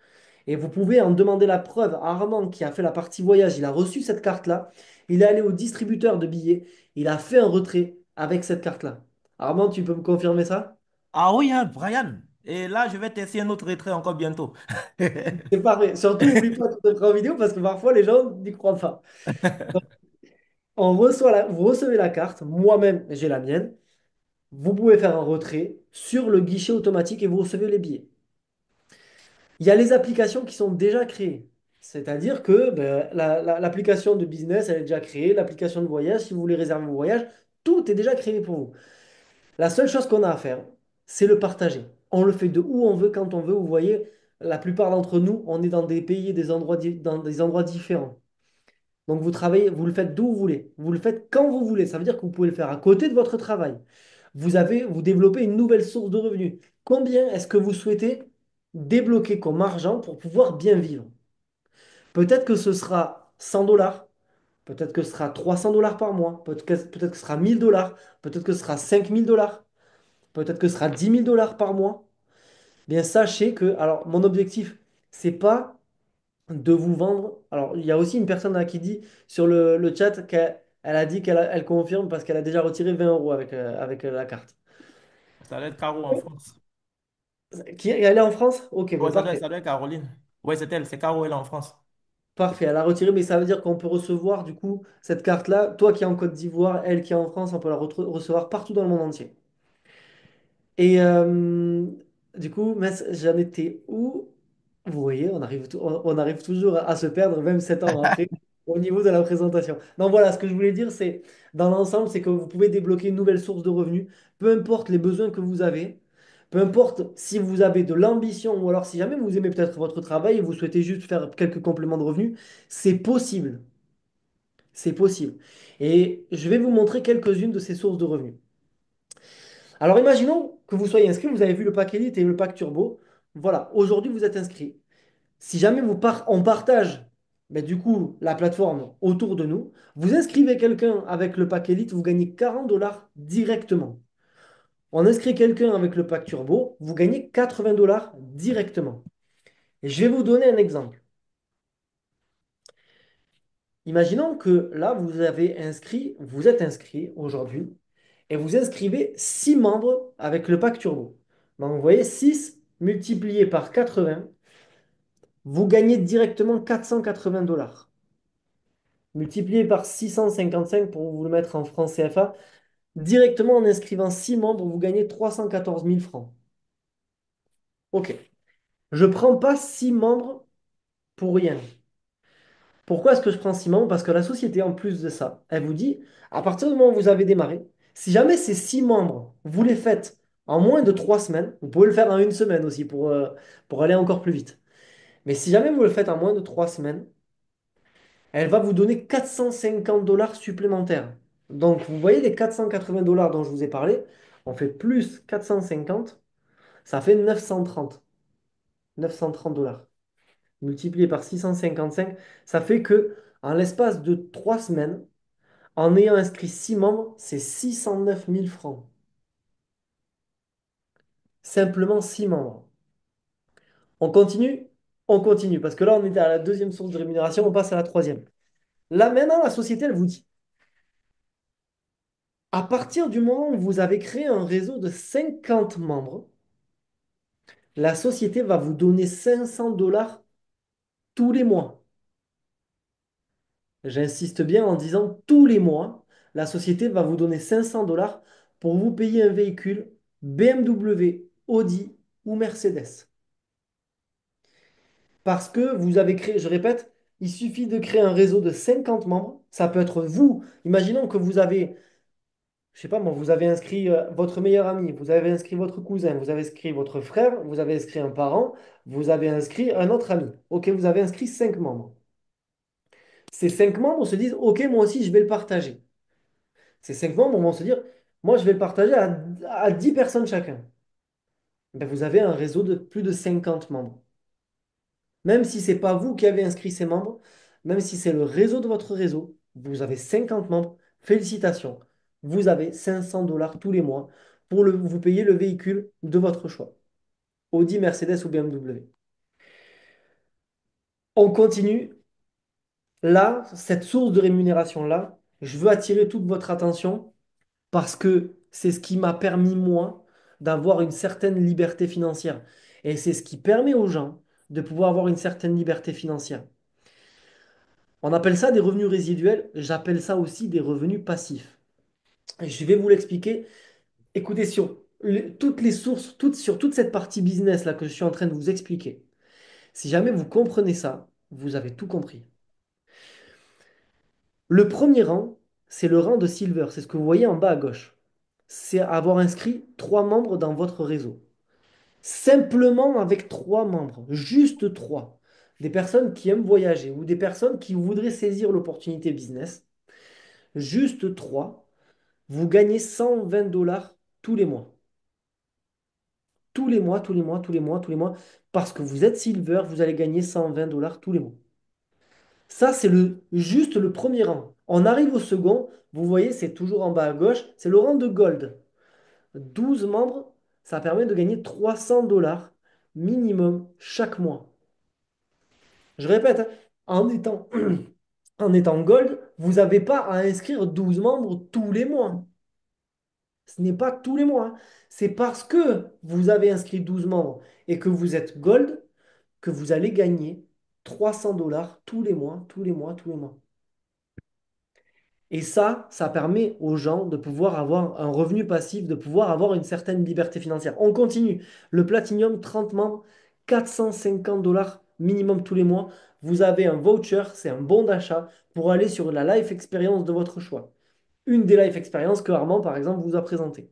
Et vous pouvez en demander la preuve à Armand qui a fait la partie voyage. Il a reçu cette carte-là. Il est allé au distributeur de billets. Il a fait un retrait avec cette carte-là. Armand, tu peux me confirmer ça? Ah oui, hein, Brian. Et là, je vais tester un autre retrait encore bientôt. C'est parfait. Surtout, n'oublie pas de te prendre en vidéo parce que parfois les gens n'y croient pas. Vous recevez la carte. Moi-même, j'ai la mienne. Vous pouvez faire un retrait sur le guichet automatique et vous recevez les billets. Il y a les applications qui sont déjà créées. C'est-à-dire que ben, l'application de business, elle est déjà créée. L'application de voyage, si vous voulez réserver vos voyages, tout est déjà créé pour vous. La seule chose qu'on a à faire, c'est le partager. On le fait de où on veut, quand on veut. Vous voyez, la plupart d'entre nous, on est dans des pays, dans des endroits différents. Donc vous travaillez, vous le faites d'où vous voulez. Vous le faites quand vous voulez. Ça veut dire que vous pouvez le faire à côté de votre travail. Vous développez une nouvelle source de revenus. Combien est-ce que vous souhaitez débloquer comme argent pour pouvoir bien vivre? Peut-être que ce sera 100 dollars, peut-être que ce sera 300 dollars par mois, peut-être que ce sera 1000 dollars, peut-être que ce sera 5000 dollars, peut-être que ce sera 10 000 dollars par mois. Bien, sachez que, alors, mon objectif, c'est pas de vous vendre. Alors, il y a aussi une personne là qui dit sur le chat qu'elle elle a dit elle confirme parce qu'elle a déjà retiré 20 euros avec la carte. Ça doit être Caro en France. Elle est en France? Ok, Ouais, ben parfait. ça doit être Caroline. Oui, c'est elle, c'est Caro, elle est en France. Parfait, elle a retiré, mais ça veut dire qu'on peut recevoir du coup cette carte-là. Toi qui es en Côte d'Ivoire, elle qui est en France, on peut la recevoir partout dans le monde entier. Et du coup, j'en étais où? Vous voyez, on arrive toujours à se perdre, même 7 ans après, au niveau de la présentation. Donc voilà, ce que je voulais dire, c'est, dans l'ensemble, c'est que vous pouvez débloquer une nouvelle source de revenus, peu importe les besoins que vous avez, peu importe si vous avez de l'ambition ou alors si jamais vous aimez peut-être votre travail et vous souhaitez juste faire quelques compléments de revenus, c'est possible. C'est possible. Et je vais vous montrer quelques-unes de ces sources de revenus. Alors imaginons que vous soyez inscrit, vous avez vu le pack Elite et le pack Turbo. Voilà, aujourd'hui vous êtes inscrit. Si jamais on partage du coup la plateforme autour de nous, vous inscrivez quelqu'un avec le pack Elite, vous gagnez 40 dollars directement. On inscrit quelqu'un avec le pack Turbo, vous gagnez 80 dollars directement. Et je vais vous donner un exemple. Imaginons que là, vous êtes inscrit aujourd'hui et vous inscrivez 6 membres avec le pack turbo. Donc, vous voyez, 6 multiplié par 80, vous gagnez directement 480 dollars. Multiplié par 655 pour vous le mettre en francs CFA, directement en inscrivant 6 membres, vous gagnez 314 000 francs. Ok. Je ne prends pas 6 membres pour rien. Pourquoi est-ce que je prends 6 membres? Parce que la société, en plus de ça, elle vous dit, à partir du moment où vous avez démarré, si jamais ces 6 membres, vous les faites en moins de 3 semaines, vous pouvez le faire en une semaine aussi pour aller encore plus vite. Mais si jamais vous le faites en moins de 3 semaines, elle va vous donner 450 dollars supplémentaires. Donc, vous voyez les 480 dollars dont je vous ai parlé, on fait plus 450, ça fait 930. 930 dollars. Multiplié par 655, ça fait que en l'espace de 3 semaines, en ayant inscrit 6 membres, c'est 609 000 francs. Simplement 6 membres. On continue? On continue, parce que là, on était à la deuxième source de rémunération, on passe à la troisième. Là, maintenant, la société, elle vous dit, à partir du moment où vous avez créé un réseau de 50 membres, la société va vous donner 500 dollars tous les mois. J'insiste bien en disant tous les mois, la société va vous donner 500 dollars pour vous payer un véhicule BMW, Audi ou Mercedes. Parce que vous avez créé, je répète, il suffit de créer un réseau de 50 membres. Ça peut être vous. Imaginons que vous avez, je sais pas moi, vous avez inscrit votre meilleur ami, vous avez inscrit votre cousin, vous avez inscrit votre frère, vous avez inscrit un parent, vous avez inscrit un autre ami. OK, vous avez inscrit 5 membres. Ces 5 membres se disent, OK, moi aussi, je vais le partager. Ces 5 membres vont se dire, moi, je vais le partager à 10 personnes chacun. Ben, vous avez un réseau de plus de 50 membres. Même si ce n'est pas vous qui avez inscrit ces membres, même si c'est le réseau de votre réseau, vous avez 50 membres, félicitations. Vous avez 500 dollars tous les mois pour vous payer le véhicule de votre choix. Audi, Mercedes ou BMW. On continue. Là, cette source de rémunération-là, je veux attirer toute votre attention parce que c'est ce qui m'a permis, moi, d'avoir une certaine liberté financière. Et c'est ce qui permet aux gens de pouvoir avoir une certaine liberté financière. On appelle ça des revenus résiduels, j'appelle ça aussi des revenus passifs. Et je vais vous l'expliquer. Écoutez, toutes les sources, sur toute cette partie business là que je suis en train de vous expliquer, si jamais vous comprenez ça, vous avez tout compris. Le premier rang, c'est le rang de Silver, c'est ce que vous voyez en bas à gauche. C'est avoir inscrit 3 membres dans votre réseau. Simplement avec 3 membres, juste 3. Des personnes qui aiment voyager ou des personnes qui voudraient saisir l'opportunité business. Juste 3. Vous gagnez 120 dollars tous les mois. Tous les mois, tous les mois, tous les mois, tous les mois. Parce que vous êtes Silver, vous allez gagner 120 dollars tous les mois. Ça, c'est juste le premier rang. On arrive au second. Vous voyez, c'est toujours en bas à gauche. C'est le rang de Gold. 12 membres, ça permet de gagner 300 dollars minimum chaque mois. Je répète, hein, en étant, en étant Gold, vous n'avez pas à inscrire 12 membres tous les mois. Ce n'est pas tous les mois, hein. C'est parce que vous avez inscrit 12 membres et que vous êtes Gold que vous allez gagner 300 dollars tous les mois, tous les mois, tous les mois. Et ça permet aux gens de pouvoir avoir un revenu passif, de pouvoir avoir une certaine liberté financière. On continue. Le Platinum, 30 membres, 450 dollars minimum tous les mois. Vous avez un voucher, c'est un bon d'achat pour aller sur la life experience de votre choix. Une des life experiences que Armand, par exemple, vous a présentées.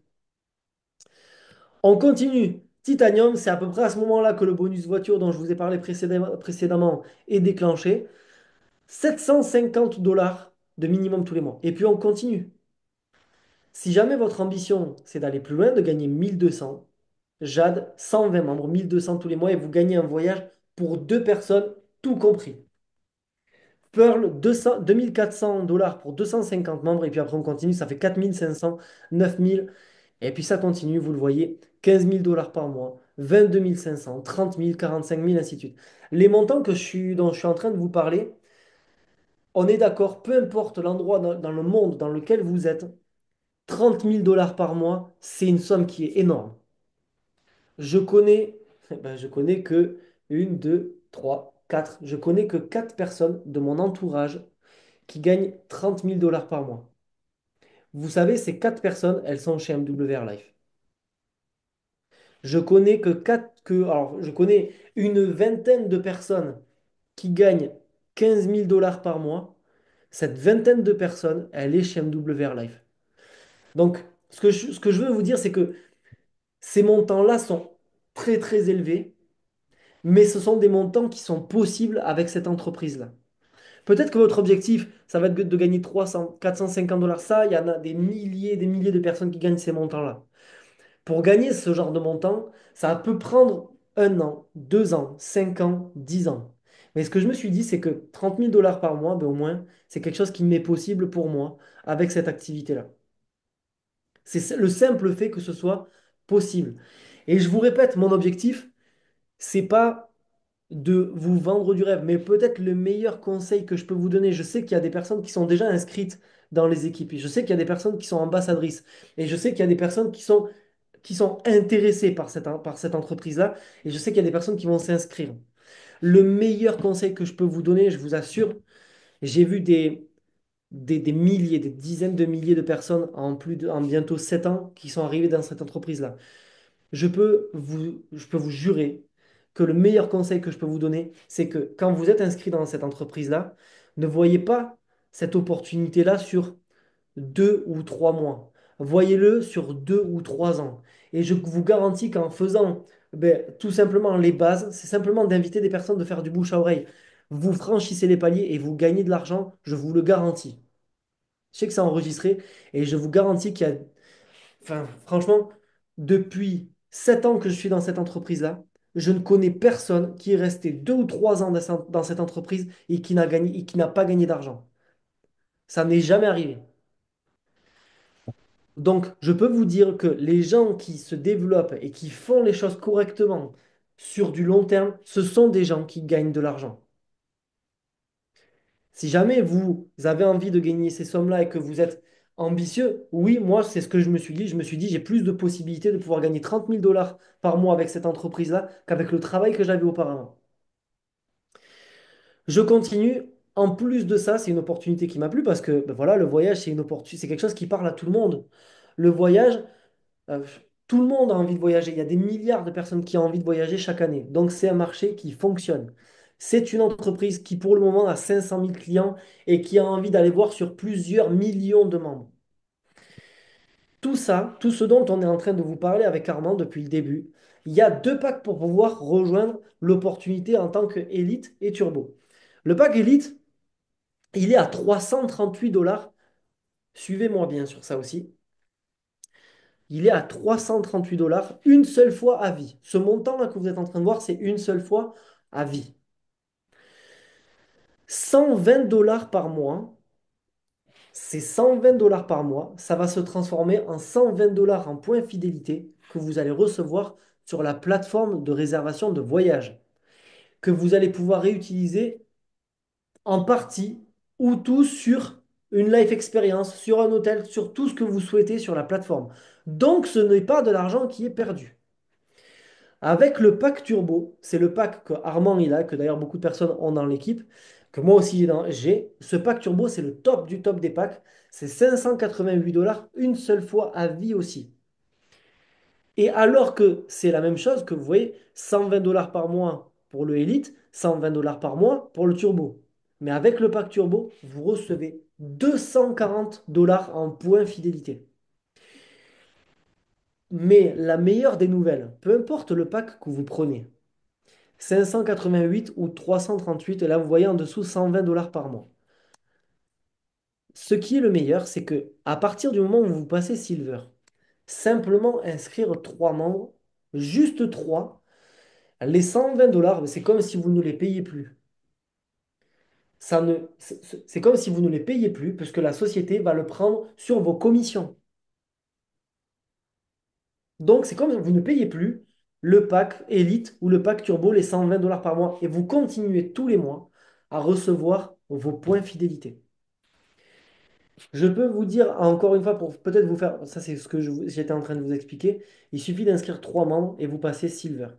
On continue. Titanium, c'est à peu près à ce moment-là que le bonus voiture dont je vous ai parlé précédemment est déclenché. 750 dollars de minimum tous les mois. Et puis on continue. Si jamais votre ambition, c'est d'aller plus loin, de gagner 1200, Jade, 120 membres, 1200 tous les mois et vous gagnez un voyage pour 2 personnes, tout compris. Pearl, 200, 2400 dollars pour 250 membres et puis après on continue, ça fait 4500, 9000 et puis ça continue, vous le voyez, 15 000 dollars par mois, 22 500, 30 000, 45 000, ainsi de suite. Les montants dont je suis en train de vous parler, on est d'accord, peu importe l'endroit dans le monde dans lequel vous êtes, 30 000 dollars par mois, c'est une somme qui est énorme. Je connais, je connais que une, deux, trois, quatre. Je connais que 4 personnes de mon entourage qui gagnent 30 000 dollars par mois. Vous savez, ces 4 personnes, elles sont chez MW Airlife. Je connais une vingtaine de personnes qui gagnent 15 000 dollars par mois. Cette vingtaine de personnes, elle est chez MW Airlife. Donc, ce que je veux vous dire, c'est que ces montants-là sont très très élevés, mais ce sont des montants qui sont possibles avec cette entreprise-là. Peut-être que votre objectif, ça va être de gagner 300, 450 dollars. Ça, il y en a des milliers de personnes qui gagnent ces montants-là. Pour gagner ce genre de montant, ça peut prendre 1 an, 2 ans, 5 ans, 10 ans. Mais ce que je me suis dit, c'est que 30 000 dollars par mois, ben au moins, c'est quelque chose qui m'est possible pour moi avec cette activité-là. C'est le simple fait que ce soit possible. Et je vous répète, mon objectif, c'est pas de vous vendre du rêve, mais peut-être le meilleur conseil que je peux vous donner. Je sais qu'il y a des personnes qui sont déjà inscrites dans les équipes, et je sais qu'il y a des personnes qui sont ambassadrices, et je sais qu'il y a des personnes qui sont intéressées par cette entreprise-là, et je sais qu'il y a des personnes qui vont s'inscrire. Le meilleur conseil que je peux vous donner, je vous assure, j'ai vu des milliers, des dizaines de milliers de personnes en bientôt 7 ans qui sont arrivées dans cette entreprise-là. Je peux vous jurer que le meilleur conseil que je peux vous donner, c'est que quand vous êtes inscrit dans cette entreprise-là, ne voyez pas cette opportunité-là sur 2 ou 3 mois. Voyez-le sur 2 ou 3 ans. Et je vous garantis qu'en faisant tout simplement les bases, c'est simplement d'inviter des personnes de faire du bouche à oreille. Vous franchissez les paliers et vous gagnez de l'argent, je vous le garantis. Je sais que c'est enregistré et je vous garantis qu'il y a Enfin, franchement, depuis 7 ans que je suis dans cette entreprise-là, je ne connais personne qui est resté 2 ou 3 ans dans cette entreprise et qui n'a gagné, et qui n'a pas gagné d'argent. Ça n'est jamais arrivé. Donc, je peux vous dire que les gens qui se développent et qui font les choses correctement sur du long terme, ce sont des gens qui gagnent de l'argent. Si jamais vous avez envie de gagner ces sommes-là et que vous êtes ambitieux, oui, moi, c'est ce que je me suis dit. Je me suis dit, j'ai plus de possibilités de pouvoir gagner 30 000 $ par mois avec cette entreprise-là qu'avec le travail que j'avais auparavant. Je continue. En plus de ça, c'est une opportunité qui m'a plu parce que ben voilà, le voyage, c'est une opportunité, c'est quelque chose qui parle à tout le monde. Le voyage, euh, tout le monde a envie de voyager. Il y a des milliards de personnes qui ont envie de voyager chaque année. Donc, c'est un marché qui fonctionne. C'est une entreprise qui, pour le moment, a 500 000 clients et qui a envie d'aller voir sur plusieurs millions de membres. Tout ça, tout ce dont on est en train de vous parler avec Armand depuis le début, il y a deux packs pour pouvoir rejoindre l'opportunité en tant qu'élite et turbo. Le pack élite, il est à 338 $. Suivez-moi bien sur ça aussi. Il est à 338 $ une seule fois à vie. Ce montant-là que vous êtes en train de voir, c'est une seule fois à vie. 120 $ par mois, c'est 120 $ par mois. Ça va se transformer en 120 $ en points fidélité que vous allez recevoir sur la plateforme de réservation de voyage, que vous allez pouvoir réutiliser en partie ou tout sur une life experience, sur un hôtel, sur tout ce que vous souhaitez sur la plateforme. Donc, ce n'est pas de l'argent qui est perdu. Avec le pack Turbo, c'est le pack que Armand il a, que d'ailleurs beaucoup de personnes ont dans l'équipe, que moi aussi j'ai. Ce pack Turbo, c'est le top du top des packs. C'est 588 $ une seule fois à vie aussi. Et alors que c'est la même chose que vous voyez, 120 $ par mois pour le Elite, 120 $ par mois pour le Turbo. Mais avec le pack Turbo, vous recevez 240 $ en points fidélité. Mais la meilleure des nouvelles, peu importe le pack que vous prenez, 588 ou 338, et là vous voyez en dessous 120 $ par mois. Ce qui est le meilleur, c'est que à partir du moment où vous passez Silver, simplement inscrire trois membres, juste trois, les 120 $, c'est comme si vous ne les payez plus. Ça ne, c'est comme si vous ne les payez plus, puisque la société va le prendre sur vos commissions. Donc c'est comme si vous ne payez plus le pack Elite ou le pack Turbo, les 120 $ par mois, et vous continuez tous les mois à recevoir vos points fidélité. Je peux vous dire encore une fois pour peut-être vous faire, ça c'est ce que j'étais en train de vous expliquer, il suffit d'inscrire trois membres et vous passez Silver.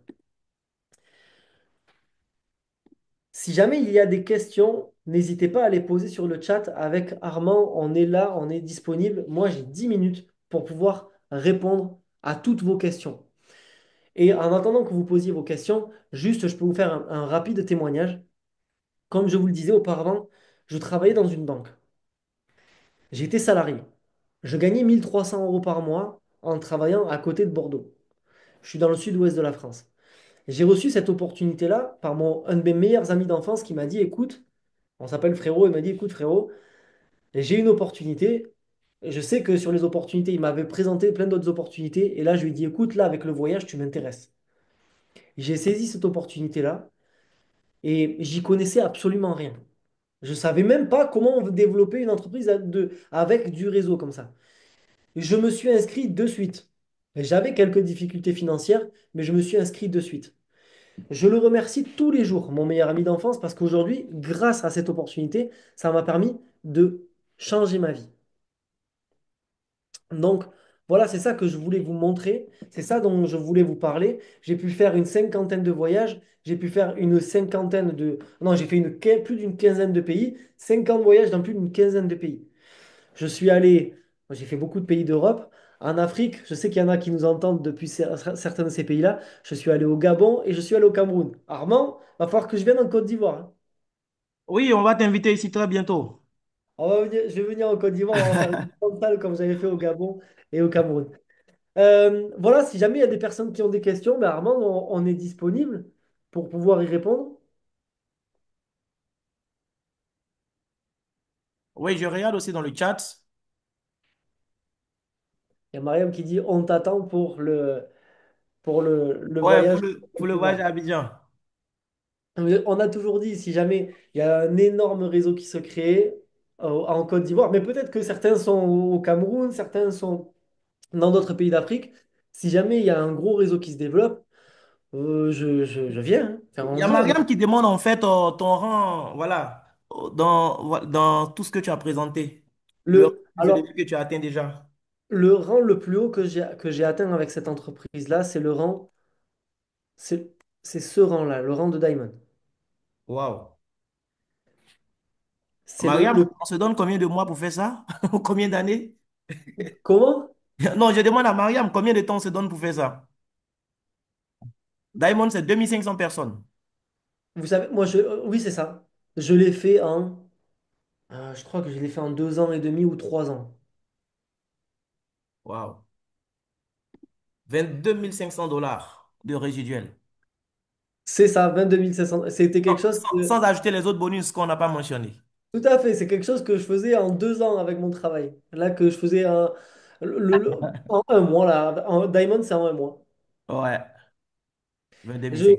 Si jamais il y a des questions, n'hésitez pas à les poser sur le chat avec Armand. On est là, on est disponible. Moi, j'ai 10 minutes pour pouvoir répondre à toutes vos questions. Et en attendant que vous posiez vos questions, juste, je peux vous faire un rapide témoignage. Comme je vous le disais auparavant, je travaillais dans une banque. J'étais salarié. Je gagnais 1 300 € par mois en travaillant à côté de Bordeaux. Je suis dans le sud-ouest de la France. J'ai reçu cette opportunité-là par un de mes meilleurs amis d'enfance qui m'a dit, écoute, on s'appelle frérot, il m'a dit, écoute frérot, j'ai une opportunité. Et je sais que sur les opportunités, il m'avait présenté plein d'autres opportunités. Et là, je lui ai dit, écoute, là, avec le voyage, tu m'intéresses. J'ai saisi cette opportunité-là et j'y connaissais absolument rien. Je ne savais même pas comment on veut développer une entreprise avec du réseau comme ça. Je me suis inscrit de suite. J'avais quelques difficultés financières, mais je me suis inscrit de suite. Je le remercie tous les jours, mon meilleur ami d'enfance, parce qu'aujourd'hui, grâce à cette opportunité, ça m'a permis de changer ma vie. Donc, voilà, c'est ça que je voulais vous montrer. C'est ça dont je voulais vous parler. J'ai pu faire une cinquantaine de voyages. J'ai pu faire une cinquantaine de... Non, j'ai fait plus d'une quinzaine de pays. 50 voyages dans plus d'une quinzaine de pays. Je suis allé... Moi, j'ai fait beaucoup de pays d'Europe. En Afrique, je sais qu'il y en a qui nous entendent depuis certains de ces pays-là. Je suis allé au Gabon et je suis allé au Cameroun. Armand, va falloir que je vienne en Côte d'Ivoire, hein. Oui, on va t'inviter ici très bientôt. Je vais venir en Côte d'Ivoire, on va faire une grande salle comme j'avais fait au Gabon et au Cameroun. Voilà, si jamais il y a des personnes qui ont des questions, ben Armand, on est disponible pour pouvoir y répondre. Oui, je regarde aussi dans le chat. Il y a Mariam qui dit on t'attend pour le Ouais, voyage en pour Côte le voyage d'Ivoire. à Abidjan. Mais on a toujours dit, si jamais il y a un énorme réseau qui se crée en Côte d'Ivoire, mais peut-être que certains sont au Cameroun, certains sont dans d'autres pays d'Afrique. Si jamais il y a un gros réseau qui se développe, je viens, hein. Enfin, Il on y a change. Mariam qui demande en fait ton rang, voilà. dans tout ce que tu as présenté, le rang Le, le plus élevé alors, que tu as atteint déjà. le rang le plus haut que j'ai atteint avec cette entreprise-là, c'est, c'est ce rang-là, le rang de Diamond. Waouh. C'est Mariam, on se donne combien de mois pour faire ça? Combien d'années? comment? Non, je demande à Mariam combien de temps on se donne pour faire ça. Diamond, c'est 2500 personnes. Vous savez, moi, oui, c'est ça. Je l'ai fait je crois que je l'ai fait en 2 ans et demi ou 3 ans. Waouh. 22 500 $ de résiduel. C'est ça, 22 500. C'était quelque chose Sans ajouter les autres bonus qu'on n'a pas mentionnés. tout à fait, c'est quelque chose que je faisais en 2 ans avec mon travail. Là, que je faisais en un mois, là. Diamond, c'est en un mois. Ouais, 22 Je,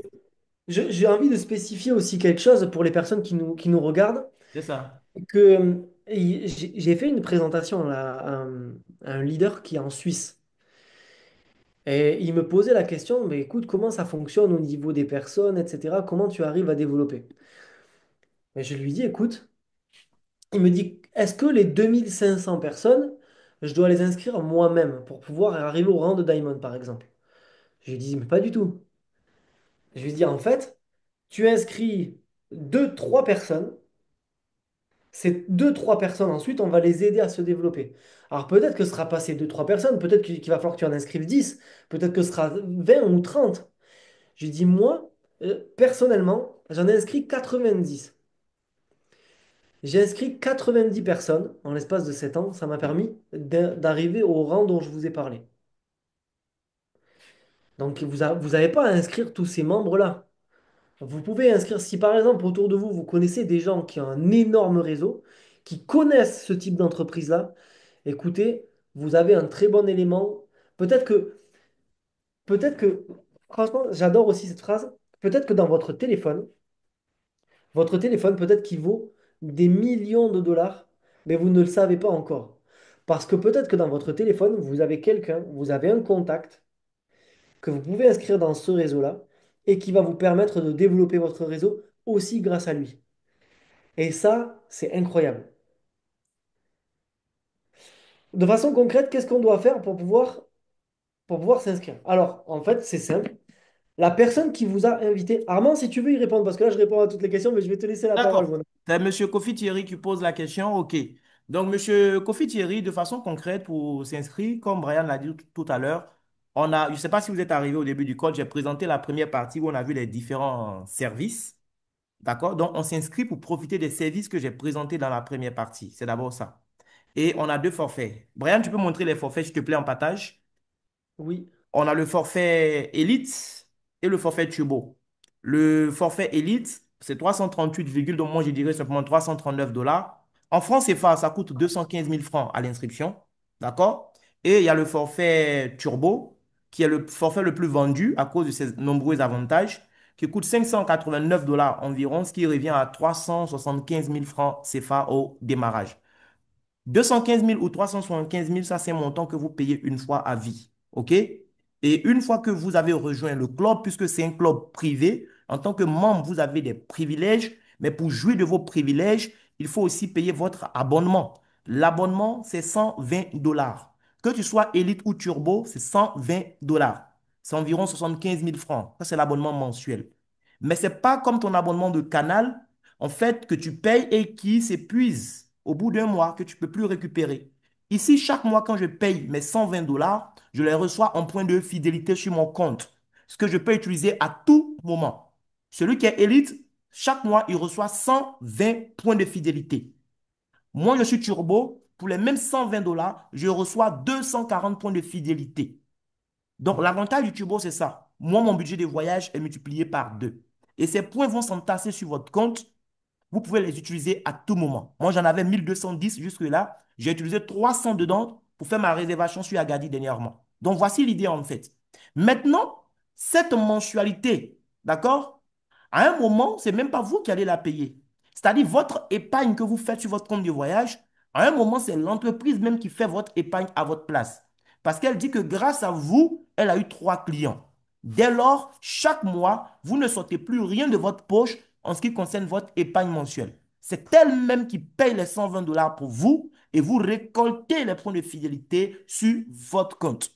500. j'ai envie de spécifier aussi quelque chose pour les personnes qui nous regardent, C'est ça. que j'ai fait une présentation là, à un leader qui est en Suisse. Et il me posait la question, mais écoute, comment ça fonctionne au niveau des personnes, etc. Comment tu arrives à développer? Et je lui dis, écoute, il me dit, est-ce que les 2 500 personnes, je dois les inscrire moi-même pour pouvoir arriver au rang de Diamond, par exemple? Je lui dis, mais pas du tout. Je lui dis, en fait, tu inscris 2, 3 personnes. Ces 2, 3 personnes, ensuite, on va les aider à se développer. Alors peut-être que ce sera pas ces 2, 3 personnes, peut-être qu'il va falloir que tu en inscrives 10, peut-être que ce sera 20 ou 30. J'ai dit, moi, personnellement, j'en ai inscrit 90. J'ai inscrit 90 personnes en l'espace de 7 ans. Ça m'a permis d'arriver au rang dont je vous ai parlé. Donc, vous n'avez pas à inscrire tous ces membres-là. Vous pouvez inscrire, si par exemple autour de vous, vous connaissez des gens qui ont un énorme réseau, qui connaissent ce type d'entreprise-là, écoutez, vous avez un très bon élément. Peut-être que, peut-être que, franchement, j'adore aussi cette phrase. Peut-être que dans votre téléphone, peut-être qu'il vaut des millions de dollars, mais vous ne le savez pas encore. Parce que peut-être que dans votre téléphone, vous avez quelqu'un, vous avez un contact que vous pouvez inscrire dans ce réseau-là et qui va vous permettre de développer votre réseau aussi grâce à lui. Et ça, c'est incroyable. De façon concrète, qu'est-ce qu'on doit faire pour pouvoir s'inscrire? Alors, en fait, c'est simple. La personne qui vous a invité, Armand, si tu veux y répondre, parce que là, je réponds à toutes les questions, mais je vais te laisser la parole, D'accord. mon ami. C'est Monsieur Kofi Thierry qui pose la question. OK. Donc, Monsieur Kofi Thierry, de façon concrète, pour s'inscrire, comme Brian l'a dit tout à l'heure, je ne sais pas si vous êtes arrivé au début du code, j'ai présenté la première partie où on a vu les différents services. D'accord? Donc, on s'inscrit pour profiter des services que j'ai présentés dans la première partie. C'est d'abord ça. Et on a deux forfaits. Brian, tu peux montrer les forfaits, s'il te plaît, en partage? Oui, On a le forfait Elite et le forfait Turbo. Le forfait Elite, c'est 338, donc moi je dirais simplement 339 $. En France CFA, ça coûte 215 000 francs à l'inscription. D'accord? Et il y a le forfait Turbo, qui est le forfait le plus vendu à cause de ses nombreux avantages, qui coûte 589 $ environ, ce qui revient à 375 000 francs CFA au démarrage. 215 000 ou 375 000, ça c'est un montant que vous payez une fois à vie. OK? Et une fois que vous avez rejoint le club, puisque c'est un club privé, en tant que membre, vous avez des privilèges, mais pour jouir de vos privilèges, il faut aussi payer votre abonnement. L'abonnement, c'est 120 $. Que tu sois élite ou turbo, c'est 120 $. C'est environ 75 000 francs. Ça, c'est l'abonnement mensuel. Mais ce n'est pas comme ton abonnement de canal en fait, que tu payes et qui s'épuise au bout d'un mois, que tu ne peux plus récupérer. Ici, chaque mois, quand je paye mes 120 $, je les reçois en point de fidélité sur mon compte, ce que je peux utiliser à tout moment. Celui qui est élite, chaque mois, il reçoit 120 points de fidélité. Moi, je suis turbo, pour les mêmes 120 $, je reçois 240 points de fidélité. Donc, l'avantage du turbo, c'est ça. Moi, mon budget de voyage est multiplié par 2. Et ces points vont s'entasser sur votre compte, vous pouvez les utiliser à tout moment. Moi, j'en avais 1210 jusque-là. J'ai utilisé 300 dedans pour faire ma réservation sur Agadi dernièrement. Donc, voici l'idée en fait. Maintenant, cette mensualité, d'accord? À un moment, ce n'est même pas vous qui allez la payer. C'est-à-dire votre épargne que vous faites sur votre compte de voyage, à un moment, c'est l'entreprise même qui fait votre épargne à votre place. Parce qu'elle dit que grâce à vous, elle a eu 3 clients. Dès lors, chaque mois, vous ne sortez plus rien de votre poche en ce qui concerne votre épargne mensuelle. C'est elle-même qui paye les 120 dollars pour vous et vous récoltez les points de fidélité sur votre compte.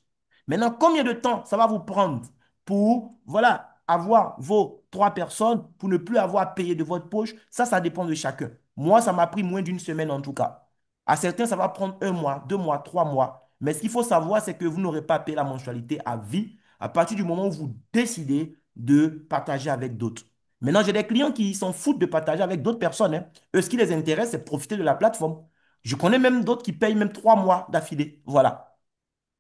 Maintenant, combien de temps ça va vous prendre pour, voilà, avoir vos 3 personnes, pour ne plus avoir à payer de votre poche? Ça dépend de chacun. Moi, ça m'a pris moins d'une semaine en tout cas. À certains, ça va prendre 1 mois, 2 mois, 3 mois. Mais ce qu'il faut savoir, c'est que vous n'aurez pas à payer la mensualité à vie à partir du moment où vous décidez de partager avec d'autres. Maintenant, j'ai des clients qui s'en foutent de partager avec d'autres personnes, hein. Eux, ce qui les intéresse, c'est profiter de la plateforme. Je connais même d'autres qui payent même 3 mois d'affilée. Voilà.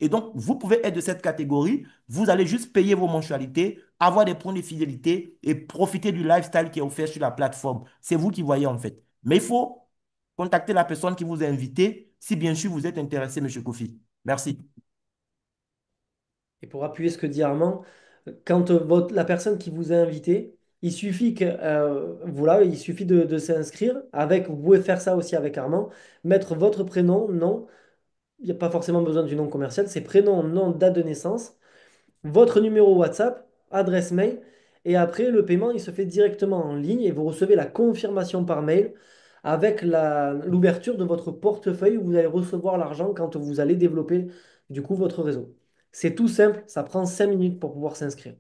Et donc, vous pouvez être de cette catégorie. Vous allez juste payer vos mensualités, avoir des points de fidélité et profiter du lifestyle qui est offert sur la plateforme. C'est vous qui voyez en fait. Mais il faut contacter la personne qui vous a invité si bien sûr vous êtes intéressé, Monsieur Kofi. Merci. Et pour appuyer ce que dit Armand, quand la personne qui vous a invité, il suffit que voilà, il suffit de s'inscrire avec, vous pouvez faire ça aussi avec Armand, mettre votre prénom, nom, il n'y a pas forcément besoin du nom commercial, c'est prénom, nom, date de naissance, votre numéro WhatsApp, adresse mail, et après le paiement il se fait directement en ligne et vous recevez la confirmation par mail avec l'ouverture de votre portefeuille où vous allez recevoir l'argent quand vous allez développer du coup votre réseau. C'est tout simple, ça prend 5 minutes pour pouvoir s'inscrire.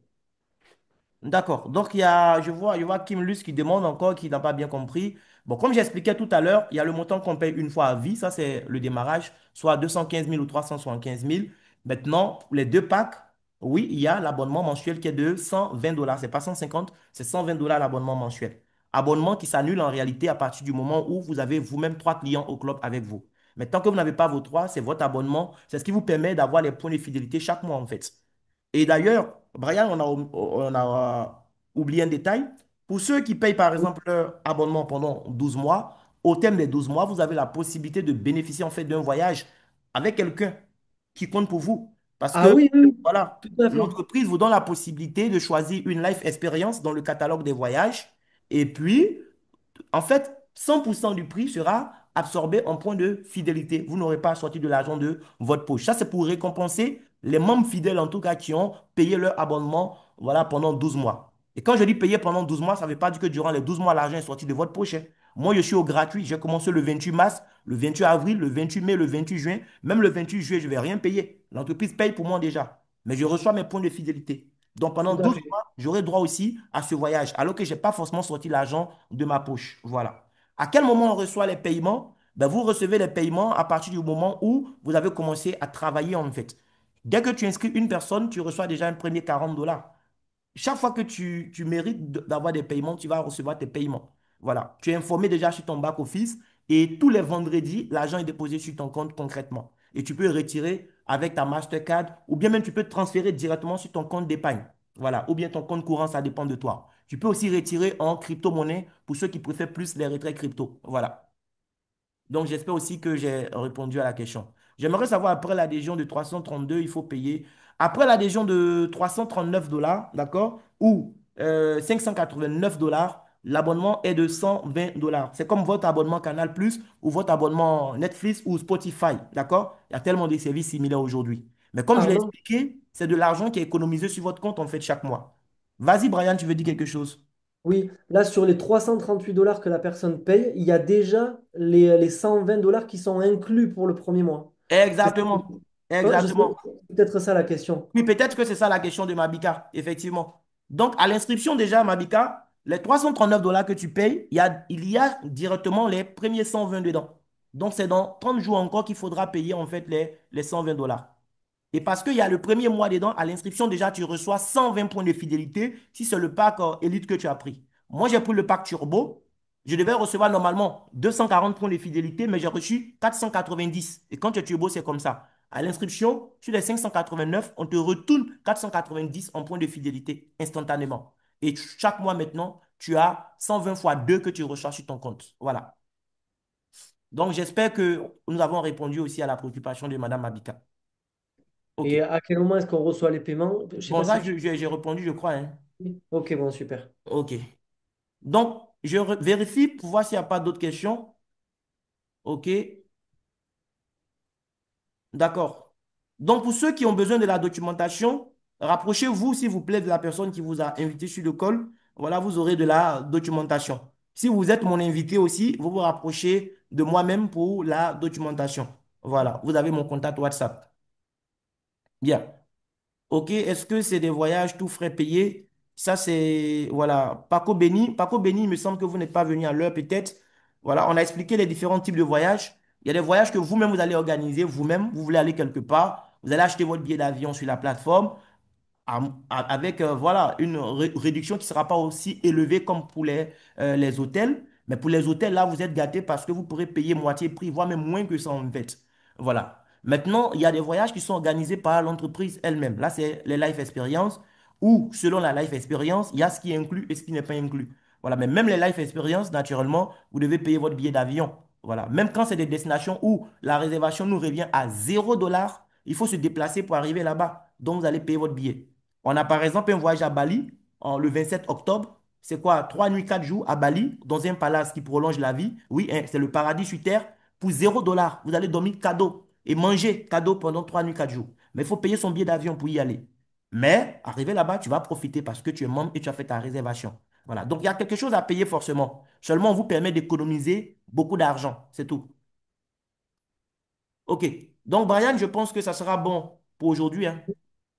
D'accord. Donc, je vois Kim Lus qui demande encore, qui n'a pas bien compris. Bon, comme j'expliquais tout à l'heure, il y a le montant qu'on paye une fois à vie. Ça, c'est le démarrage, soit 215 000 ou 375 000. Maintenant, pour les deux packs, oui, il y a l'abonnement mensuel qui est de 120 dollars. C'est pas 150, c'est 120 dollars l'abonnement mensuel. Abonnement qui s'annule en réalité à partir du moment où vous avez vous-même 3 clients au club avec vous. Mais tant que vous n'avez pas vos 3, c'est votre abonnement. C'est ce qui vous permet d'avoir les points de fidélité chaque mois, en fait. Et d'ailleurs, Brian, on a oublié un détail. Pour ceux qui payent, par exemple, leur abonnement pendant 12 mois, au terme des 12 mois, vous avez la possibilité de bénéficier en fait d'un voyage avec quelqu'un qui compte pour vous. Parce Ah que, oui, oui, oui, voilà, tout à fait. l'entreprise vous donne la possibilité de choisir une life experience dans le catalogue des voyages. Et puis, en fait, 100% du prix sera absorbé en point de fidélité. Vous n'aurez pas à sortir de l'argent de votre poche. Ça, c'est pour récompenser les membres fidèles, en tout cas, qui ont payé leur abonnement, voilà, pendant 12 mois. Et quand je dis payer pendant 12 mois, ça ne veut pas dire que durant les 12 mois, l'argent est sorti de votre poche, hein. Moi, je suis au gratuit. J'ai commencé le 28 mars, le 28 avril, le 28 mai, le 28 juin. Même le 28 juillet, je ne vais rien payer. L'entreprise paye pour moi déjà. Mais je reçois mes points de fidélité. Donc, pendant Tout à 12 fait. mois, j'aurai droit aussi à ce voyage, alors que je n'ai pas forcément sorti l'argent de ma poche. Voilà. À quel moment on reçoit les paiements? Ben, vous recevez les paiements à partir du moment où vous avez commencé à travailler en fait. Dès que tu inscris une personne, tu reçois déjà un premier 40 dollars. Chaque fois que tu mérites d'avoir des paiements, tu vas recevoir tes paiements. Voilà. Tu es informé déjà sur ton back-office et tous les vendredis, l'argent est déposé sur ton compte concrètement. Et tu peux retirer avec ta Mastercard ou bien même tu peux transférer directement sur ton compte d'épargne. Voilà. Ou bien ton compte courant, ça dépend de toi. Tu peux aussi retirer en crypto-monnaie pour ceux qui préfèrent plus les retraits crypto. Voilà. Donc, j'espère aussi que j'ai répondu à la question. J'aimerais savoir, après l'adhésion de 332, il faut payer. Après l'adhésion de 339 dollars, d'accord, ou 589 dollars, l'abonnement est de 120 dollars. C'est comme votre abonnement Canal Plus ou votre abonnement Netflix ou Spotify, d'accord? Il y a tellement de services similaires aujourd'hui. Mais comme je l'ai Armand? expliqué, c'est de l'argent qui est économisé sur votre compte, en fait, chaque mois. Vas-y, Brian, tu veux dire quelque chose? Oui, là sur les 338 dollars que la personne paye, il y a déjà les 120 dollars qui sont inclus pour le premier mois. C'est ça. Exactement. Ouais, je sais, Exactement. c'est peut-être ça la question. Oui, peut-être que c'est ça la question de Mabika, effectivement. Donc, à l'inscription déjà, Mabika, les 339 dollars que tu payes, il y a directement les premiers 120 dedans. Donc, c'est dans 30 jours encore qu'il faudra payer en fait les 120 dollars. Et parce qu'il y a le premier mois dedans, à l'inscription déjà, tu reçois 120 points de fidélité si c'est le pack Elite que tu as pris. Moi, j'ai pris le pack Turbo. Je devais recevoir normalement 240 points de fidélité, mais j'ai reçu 490. Et quand tu es Turbo, c'est comme ça. À l'inscription, sur les 589, on te retourne 490 en points de fidélité instantanément. Et chaque mois maintenant, tu as 120 fois 2 que tu reçois sur ton compte. Voilà. Donc, j'espère que nous avons répondu aussi à la préoccupation de Madame Mabika. OK. Et à quel moment est-ce qu'on reçoit les paiements? Je ne sais Bon, pas là, si tu... j'ai répondu, je crois, hein. Ok, bon, super. OK. Donc, je vérifie pour voir s'il n'y a pas d'autres questions. OK. D'accord. Donc, pour ceux qui ont besoin de la documentation, rapprochez-vous, s'il vous plaît, de la personne qui vous a invité sur le call. Voilà, vous aurez de la documentation. Si vous êtes mon invité aussi, vous vous rapprochez de moi-même pour la documentation. Voilà, vous avez mon contact WhatsApp. Bien. OK, est-ce que c'est des voyages tout frais payés? Ça, c'est, voilà, Paco Béni. Paco Béni, il me semble que vous n'êtes pas venu à l'heure, peut-être. Voilà, on a expliqué les différents types de voyages. Il y a des voyages que vous-même, vous allez organiser, vous-même, vous voulez aller quelque part. Vous allez acheter votre billet d'avion sur la plateforme avec voilà, une réduction qui ne sera pas aussi élevée comme pour les hôtels. Mais pour les hôtels, là, vous êtes gâtés parce que vous pourrez payer moitié prix, voire même moins que ça en fait. Voilà. Maintenant, il y a des voyages qui sont organisés par l'entreprise elle-même. Là, c'est les life experience où, selon la life experience, il y a ce qui est inclus et ce qui n'est pas inclus. Voilà. Mais même les life experience, naturellement, vous devez payer votre billet d'avion. Voilà. Même quand c'est des destinations où la réservation nous revient à 0 $, il faut se déplacer pour arriver là-bas. Donc, vous allez payer votre billet. On a par exemple un voyage à Bali le 27 octobre. C'est quoi? 3 nuits, 4 jours à Bali, dans un palace qui prolonge la vie. Oui, hein, c'est le paradis sur terre pour 0 $. Vous allez dormir cadeau et manger cadeau pendant 3 nuits, 4 jours. Mais il faut payer son billet d'avion pour y aller. Mais arrivé là-bas, tu vas profiter parce que tu es membre et tu as fait ta réservation. Voilà. Donc il y a quelque chose à payer forcément. Seulement, on vous permet d'économiser beaucoup d'argent. C'est tout. OK. Donc, Brian, je pense que ça sera bon pour aujourd'hui, hein.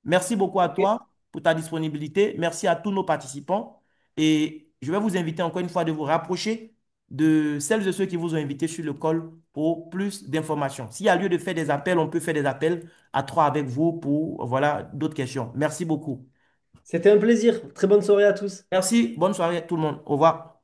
Merci beaucoup à Ok. toi pour ta disponibilité. Merci à tous nos participants. Et je vais vous inviter encore une fois de vous rapprocher de celles et ceux qui vous ont invité sur le call pour plus d'informations. S'il y a lieu de faire des appels, on peut faire des appels à trois avec vous pour voilà, d'autres questions. Merci beaucoup. C'était un plaisir. Très bonne soirée à tous. Merci. Bonne soirée à tout le monde. Au revoir.